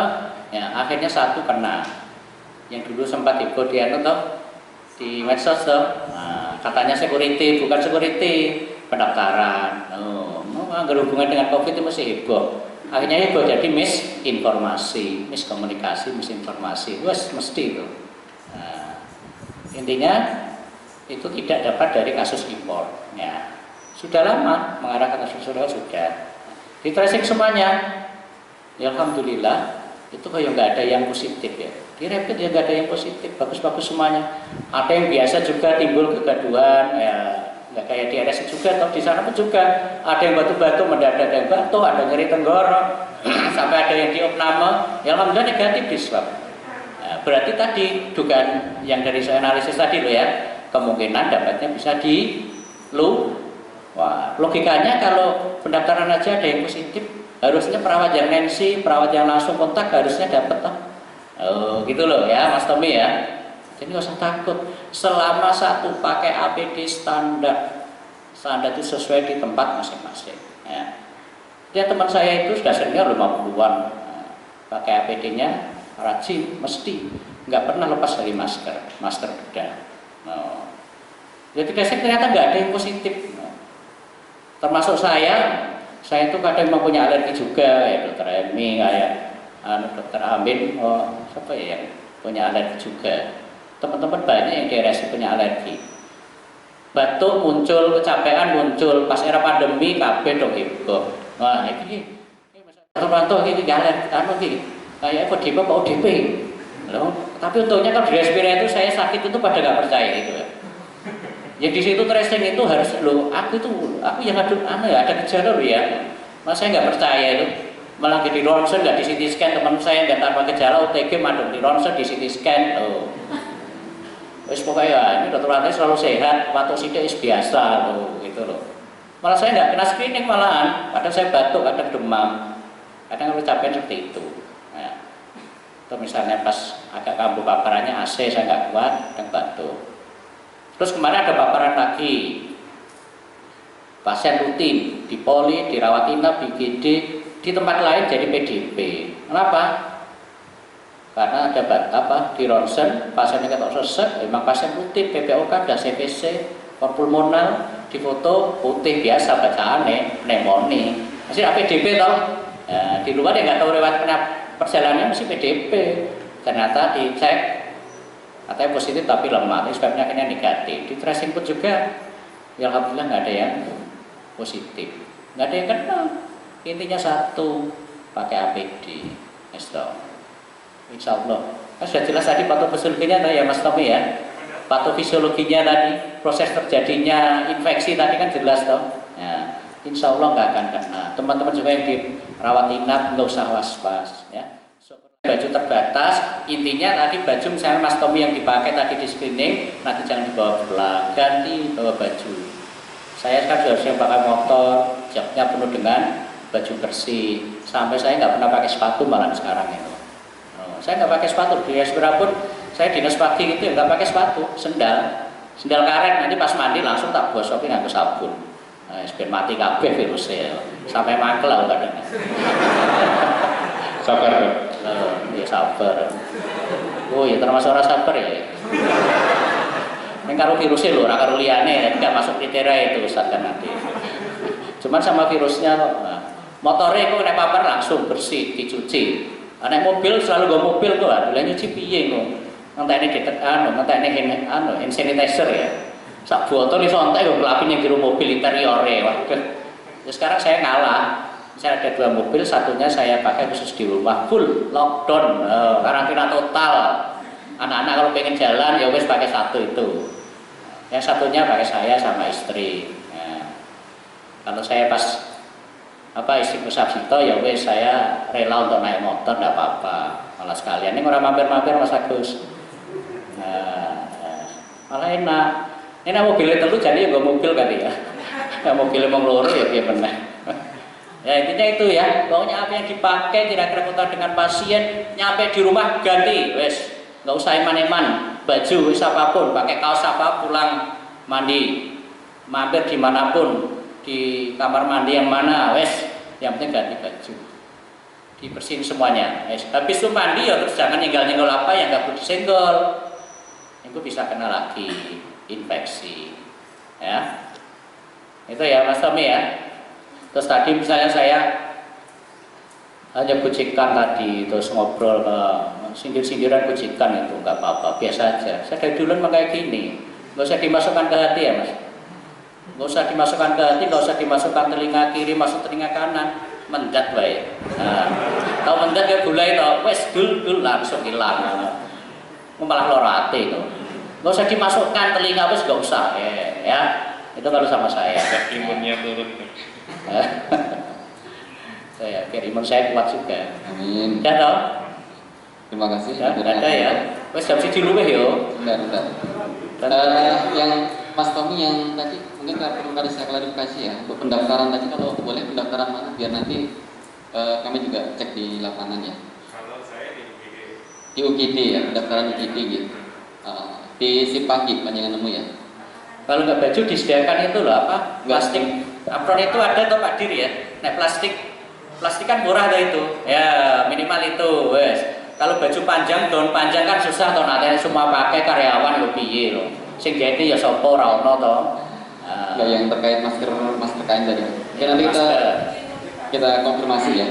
ya akhirnya 1 kena, yang dulu sempat heboh di di medsos tuh, nah, katanya security, bukan security, pendaftaran. Berhubungan dengan COVID itu masih heboh. Akhirnya heboh jadi misinformasi, miskomunikasi, misinformasi. Wes mesti itu. Nah, intinya itu tidak dapat dari kasus impor. Ya, sudah lama mengarah ke kasus sudah. Di tracing semuanya. Ya, alhamdulillah itu kayak nggak ada yang positif ya. Di rapid ya nggak ada yang positif, bagus-bagus semuanya. Ada yang biasa juga timbul kegaduhan ya. Nggak kayak di RS juga, atau di sana pun juga ada yang batu-batu mendadak, ada yang batuk, ada nyeri tenggorok, sampai ada yang diopname, ya alhamdulillah negatif di swab. Nah, berarti tadi dugaan yang dari saya analisis tadi loh ya, kemungkinan dapatnya bisa di Wah, logikanya kalau pendaftaran aja ada yang positif, harusnya perawat yang nancy, perawat yang langsung kontak harusnya dapat toh. Oh, gitu loh ya Mas Tommy ya. Jadi nggak usah takut, selama 1 pakai APD standar itu sesuai di tempat masing-masing ya. Dia teman saya itu sudah senior 50-an, pakai APD-nya rajin, mesti nggak pernah lepas dari masker bedah. Jadi ternyata nggak ada yang positif, termasuk saya itu kadang mempunyai alergi juga ya, dokter Emi, kayak dokter Amin, siapa ya yang punya alergi juga. Teman-teman banyak yang di RSI punya alergi. Batuk muncul, kecapean muncul, pas era pandemi kabeh dong heboh. Wah, ini Romanto ini galer, kayak ODP apa ODP. Loh, tapi untungnya kalau di Respira itu saya sakit itu pada nggak percaya gitu ya. Ya di situ tracing itu harus aku yang ada gejala ya. Mas saya nggak percaya itu. Malah di ronsen nggak di CT scan, teman saya nggak tanpa gejala OTG mandul di ronsen di CT scan. Oh. Wis pokoknya ini dokter Rantai selalu sehat, waktu sidik biasa loh, gitu loh. Malah saya nggak kena screening malahan, kadang saya batuk, kadang demam, kadang kalau capek seperti itu. Nah, atau misalnya pas agak kambuh paparannya AC saya nggak kuat, kadang batuk. Terus kemarin ada paparan lagi, pasien rutin di poli, dirawat inap, di GD, di tempat lain jadi PDP. Kenapa? Karena ada di ronsen pasiennya ketok sesek, memang pasien rutin PPOK, ada CPC, pulmonal, di foto putih biasa bacaannya pneumonia. Masih PDP toh, ya, di luar dia nggak tahu lewat perjalanannya masih PDP. Ternyata dicek katanya positif tapi lemah, sebab penyakitnya negatif. Di tracing pun juga, ya alhamdulillah nggak ada yang positif, nggak ada yang kena. Intinya satu, pakai APD, insya Allah. Kan sudah jelas tadi patofisiologinya tadi ya Mas Tommy ya. Patofisiologinya tadi, proses terjadinya infeksi tadi kan jelas toh. Ya, insya Allah nggak akan kena. Teman-teman juga yang dirawat inap nggak usah was-was ya. Baju terbatas, intinya tadi baju misalnya Mas Tommy yang dipakai tadi di screening, nanti jangan dibawa pulang, ganti bawa baju. Saya kan harusnya pakai motor, jaknya penuh dengan baju bersih. Sampai saya nggak pernah pakai sepatu malah sekarang itu. Saya nggak pakai sepatu di Respira pun saya dinas pagi itu nggak pakai sepatu, sendal karet, nanti pas mandi langsung tak gosokin nganggo sabun. Nah, biar mati kabeh virusnya, sampai mangkel lah kadang. Sabar dong. Ya sabar. Oh ya termasuk orang sabar ya. Ini karo virusnya loh, orang karo liane, nggak masuk kriteria itu Ustaz kan nanti. Cuman sama virusnya, motornya kok kena papar langsung bersih, dicuci. Anak mobil selalu bawa mobil tuh, lah nyuci piye kok. Ngenteni ditekan, ngenteni hand sanitizer ya. Sak botol iso entek kok kelapin yang jero mobil interiore. Waduh. Ya sekarang saya ngalah. Saya ada 2 mobil, satunya saya pakai khusus di rumah, full lockdown, karantina total. Anak-anak kalau pengen jalan ya wes pakai satu itu. Yang satunya pakai saya sama istri. Nah, kalau saya pas istriku Sabsito ya wes saya rela untuk naik motor enggak apa-apa. Malah sekalian ini orang mampir-mampir Mas Agus. Malah enak. Ini mobilnya telu jadi ya mobil kali ya. Ya mobilnya mau ngeluru ya dia benar. Ya intinya itu ya, pokoknya apa yang dipakai kira-kira kontak dengan pasien, nyampe di rumah ganti, wes, nggak usah eman-eman, baju wes apapun, pakai kaos apa pulang mandi, mampir dimanapun, di kamar mandi yang mana, wes, yang penting ganti baju, dibersihin semuanya, wes. Habis itu mandi ya terus jangan nyenggol-nyenggol apa yang nggak perlu disenggol, itu bisa kena lagi infeksi, ya, itu ya Mas Tommy ya. Terus tadi misalnya saya hanya kucikan tadi, terus ngobrol sindir-sindiran kucikan itu nggak apa-apa, biasa aja. Saya dari dulu memang kayak gini, nggak usah dimasukkan ke hati ya Mas. Nggak usah dimasukkan ke hati, nggak usah dimasukkan telinga kiri, masuk telinga kanan, mendat baik. Nah, kalau mendat ya gulai toh, wes dul langsung hilang. Malah loro hati itu. Nggak usah dimasukkan telinga, wes nggak usah ya. Itu kalau sama saya. Imunnya turun. Saya imun saya kuat juga. Amin. Ya toh? Terima kasih. Ya, ada ya. Wes jam 1 luwih yo. Bentar. Yang Mas Tommy yang tadi mungkin perlu saya klarifikasi ya. Untuk pendaftaran tadi kalau boleh pendaftaran mana biar nanti kami juga cek di lapangan ya. Kalau saya di UGD. Di UGD ya, pendaftaran UGD gitu. Di Sipagi panjangan nemu ya. Kalau nggak baju disediakan itu loh apa? Plastik. Apron itu ada atau Pak Dir ya? Nah plastik kan murah dah itu. Ya minimal itu, wes. Kalau baju panjang, daun panjang kan susah toh nanti semua pakai karyawan lo piye lo. Sing jadi ya sopo ra ono toh. Ya yang terkait masker kain tadi. Oke, nanti kita konfirmasi ya.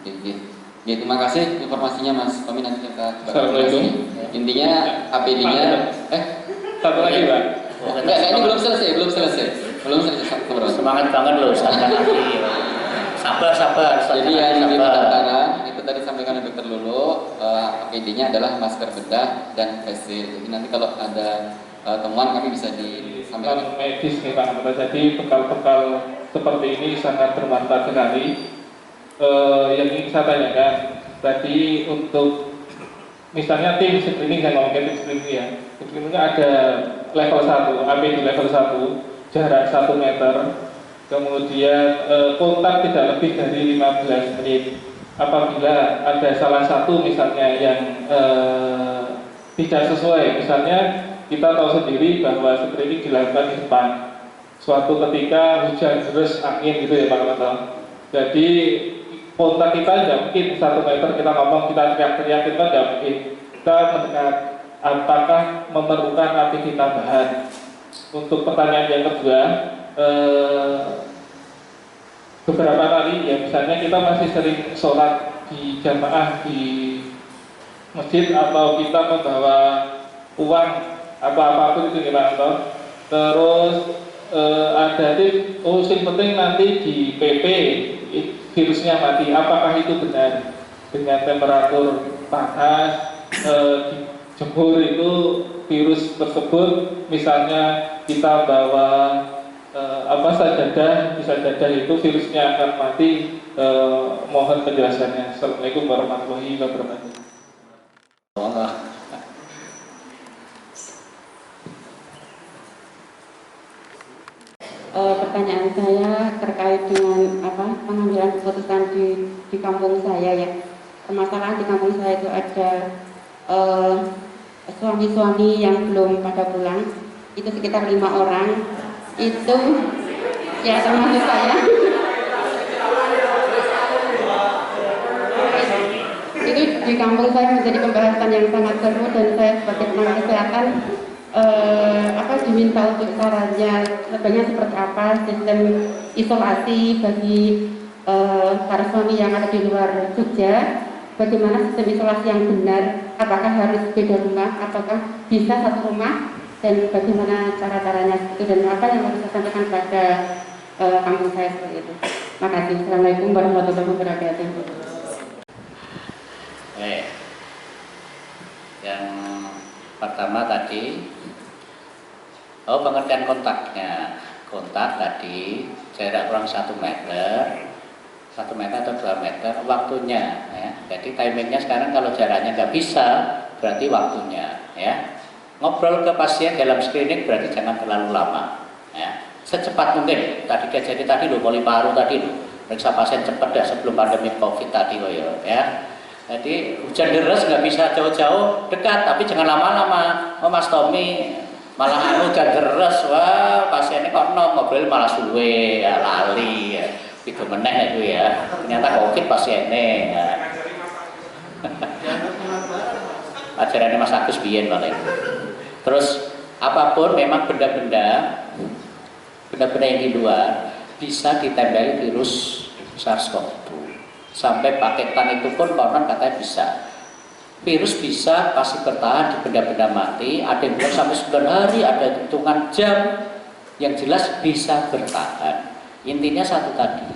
Ya, terima kasih informasinya Mas Tommy, nanti kita coba Assalamualaikum. klarifikasi. Intinya APD-nya Satu lagi Pak. enggak, ini belum selesai. Semangat banget loh, sangat lagi. Sabar. Jadi yang di pendaftaran itu tadi sampaikan oleh Dr. Lulu, APD-nya adalah masker bedah dan face shield. Jadi nanti kalau ada temuan kami bisa disampaikan. Kalau medis nih Pak, jadi bekal-bekal seperti ini sangat bermanfaat sekali. Yang ingin saya tanyakan tadi untuk misalnya tim screening, saya ngomongin tim screening ya, tim screening ada level 1, APD level 1, jarak 1 meter, kemudian kontak tidak lebih dari 15 menit. Apabila ada salah satu misalnya yang tidak sesuai, misalnya kita tahu sendiri bahwa screening dilakukan di depan, suatu ketika hujan deras, angin gitu ya Pak Ketua. Jadi kontak kita tidak mungkin 1 meter, kita ngomong, kita teriak-teriak, kita tidak mungkin. Kita mendekat, apakah memerlukan APD tambahan? Untuk pertanyaan yang kedua, beberapa kali ya misalnya kita masih sering sholat di jamaah di masjid, atau kita membawa uang atau apapun itu Pak Ketua. Terus ada tips, yang penting nanti di PP virusnya mati. Apakah itu benar? Dengan temperatur panas dijemur itu virus tersebut, misalnya kita bawa sajadah, di sajadah itu virusnya akan mati. Mohon penjelasannya. Assalamualaikum warahmatullahi wabarakatuh. Pertanyaan saya terkait dengan pengambilan keputusan di kampung saya ya. Permasalahan di kampung saya itu ada suami-suami yang belum pada pulang, itu sekitar 5 orang. Itu ya termasuk saya. Itu di kampung saya menjadi pembahasan yang sangat seru, dan saya sebagai tenaga kesehatan diminta untuk caranya sebenarnya seperti apa sistem isolasi bagi para suami yang ada di luar Jogja. Bagaimana sistem isolasi yang benar? Apakah harus beda rumah ataukah bisa satu rumah? Dan bagaimana cara-caranya itu, dan apa yang harus saya sampaikan pada kampung saya seperti itu. Terima kasih. Assalamualaikum warahmatullahi wabarakatuh. Yang pertama tadi, pengertian kontaknya. Kontak tadi jarak kurang 1 meter, 1 meter atau 2 meter, waktunya ya. Jadi timingnya sekarang kalau jaraknya nggak bisa, berarti waktunya ya. Ngobrol ke pasien dalam screening berarti jangan terlalu lama ya. Secepat mungkin. Tadi kejadian tadi loh, poliparu tadi loh, periksa pasien cepat dah sebelum pandemi COVID tadi loh ya. Jadi hujan deras nggak bisa jauh-jauh, dekat, tapi jangan lama-lama. Mas Tommy malah hujan deras, wah pasiennya kok ngobrol malah suwe ya, lali ya. Itu meneh itu ya, ternyata COVID pasiennya ya. Ajarannya Mas Agus biyen paling. Terus apapun memang benda-benda yang di luar bisa ditempeli virus SARS-CoV-2. Sampai paketan itu pun konon katanya bisa. Virus bisa pasti bertahan di benda-benda mati, ada yang bilang sampai 9 hari, ada hitungan jam, yang jelas bisa bertahan. Intinya satu tadi,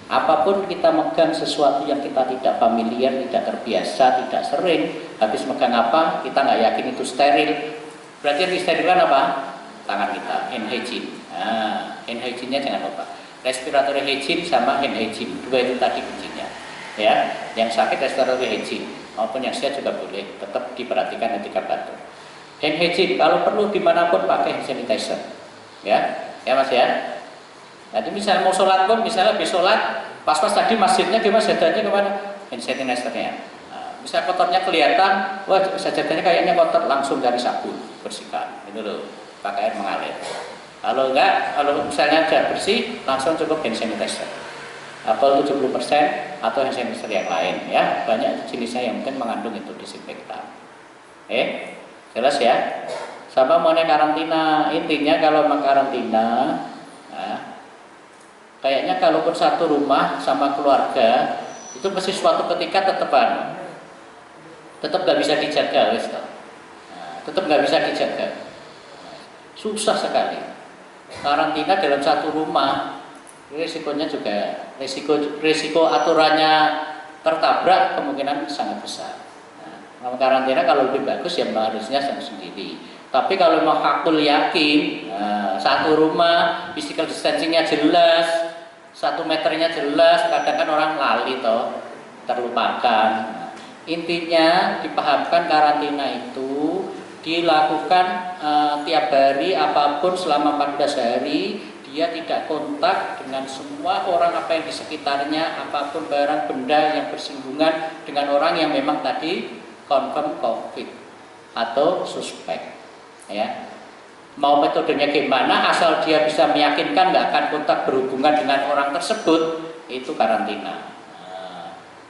apapun kita megang sesuatu yang kita tidak familiar, tidak terbiasa, tidak sering, habis megang apa, kita nggak yakin itu steril. Berarti yang disterilkan apa? Tangan kita, hand hygiene. Nah, hand hygiene-nya jangan lupa. Respiratory hygiene sama hand hygiene, dua itu tadi kuncinya. Ya, yang sakit respiratory hygiene, maupun yang sehat juga boleh, tetap diperhatikan ketika batuk. Hand hygiene, kalau perlu dimanapun pakai hand sanitizer. Ya Mas ya. Nanti misalnya mau sholat pun, misalnya habis sholat, pas-pas tadi masjidnya gimana, sajadahnya kemana? Hand sanitizer-nya. Bisa kotornya kelihatan, wah sajadahnya kayaknya kotor, langsung dari sabun bersihkan, itu loh, pakai air mengalir. Kalau enggak, kalau misalnya sudah bersih, langsung cukup hand sanitizer. Atau 70% atau hand sanitizer yang lain ya, banyak jenisnya yang mungkin mengandung itu disinfektan. Jelas ya. Sama mengenai karantina, intinya kalau mengkarantina, kayaknya kalaupun satu rumah sama keluarga itu pasti suatu ketika tetap nggak bisa dijaga, wis toh. Tetap nggak bisa dijaga, susah sekali. Karantina dalam satu rumah, risikonya juga risiko aturannya tertabrak kemungkinan sangat besar. Nah, karantina kalau lebih bagus ya harusnya sendiri. Tapi kalau mau hakul yakin, satu rumah, physical distancingnya jelas, 1 meternya jelas, kadang kan orang lali toh, terlupakan. Intinya dipahamkan karantina itu dilakukan tiap hari apapun selama 14 hari, dia tidak kontak dengan semua orang apa yang di sekitarnya, apapun barang benda yang bersinggungan dengan orang yang memang tadi confirm COVID atau suspek. Ya, mau metodenya gimana, asal dia bisa meyakinkan nggak akan kontak berhubungan dengan orang tersebut, itu karantina.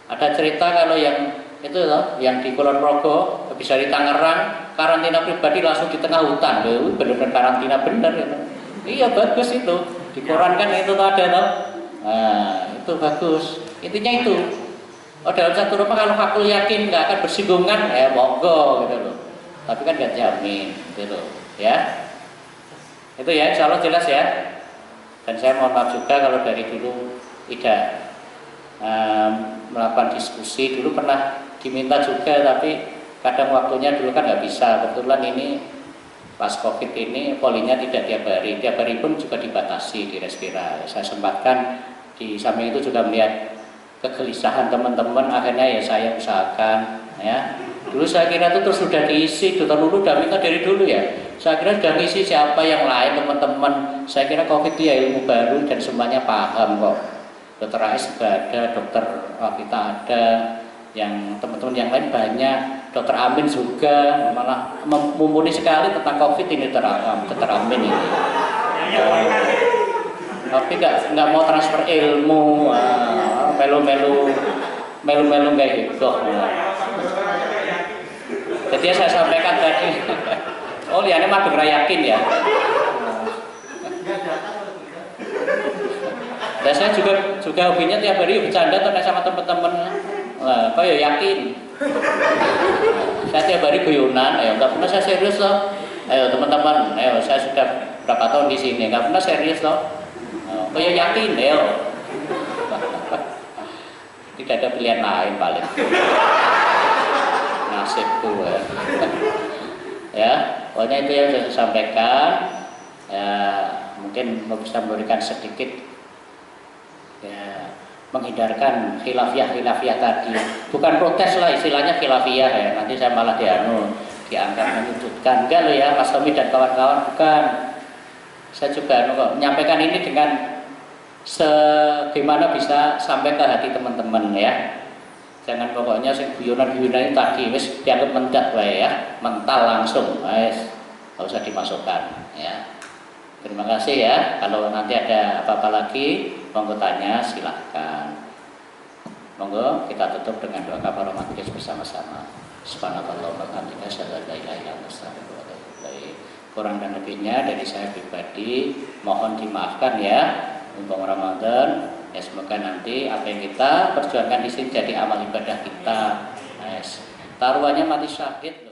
Ada cerita kalau yang itu loh, yang di Kulon Progo, bisa di Tangerang, karantina pribadi langsung di tengah hutan, bener-bener karantina bener itu. Iya bagus itu, di koran kan itu tuh ada loh. Nah, itu bagus. Intinya itu. Oh, dalam satu rumah kalau hakul yakin nggak akan bersinggungan, monggo gitu loh. Tapi kan nggak jamin, gitu loh, ya. Itu ya, insya Allah jelas ya. Dan saya mohon maaf juga kalau dari dulu tidak melakukan diskusi. Dulu pernah diminta juga, tapi kadang waktunya dulu kan nggak bisa. Kebetulan ini pas COVID ini polinya tidak tiap hari pun juga dibatasi di Respira. Saya sempatkan, di samping itu juga melihat kegelisahan teman-teman, akhirnya ya saya usahakan ya. Dulu saya kira itu terus sudah diisi, Dr. Lulu udah minta dari dulu ya. Saya kira sudah diisi siapa yang lain teman-teman. Saya kira COVID itu ya ilmu baru dan semuanya paham kok. Dr. Rais juga ada, Dr. Kita ada, yang teman-teman yang lain banyak, Dr. Amin juga, malah mumpuni sekali tentang COVID ini Dr. Amin ini. Tapi nggak mau transfer ilmu, melu kayak gitu. Jadi saya sampaikan tadi, oh liane mah bener yakin ya. Dan saya juga hobinya tiap hari bercanda terkait sama teman-teman. Lah, kok ya yakin. Saya tiap hari guyonan, nggak pernah saya serius loh. Ayo teman-teman, saya sudah berapa tahun di sini, nggak pernah serius loh. Kok ya yakin, Tidak ada pilihan lain paling. Nasibku ya. Ya, pokoknya itu yang saya sampaikan. Ya, mungkin bisa memberikan sedikit ya, menghindarkan khilafiyah tadi. Bukan protes lah istilahnya khilafiyah ya. Nanti saya malah dianggap menyudutkan. Enggak loh ya Mas Tommy dan kawan-kawan, bukan. Saya juga menyampaikan ini dengan segimana bisa sampai ke hati teman-teman ya. Jangan pokoknya sing guyonan-guyonan tadi wis dianggap mendak wae ya, mental langsung, wis enggak usah dimasukkan ya. Terima kasih ya. Kalau nanti ada apa-apa lagi, monggo tanya, silahkan. Monggo kita tutup dengan doa kafaratul majelis bersama-sama. Subhanallah wa bihamdihi asyhadu an la ilaha illa anta astaghfiruka wa atubu ilaik. Kurang dan lebihnya dari saya pribadi mohon dimaafkan ya. Untuk Ramadan, ya semoga nanti apa yang kita perjuangkan di sini jadi amal ibadah kita. Taruhannya mati syahid.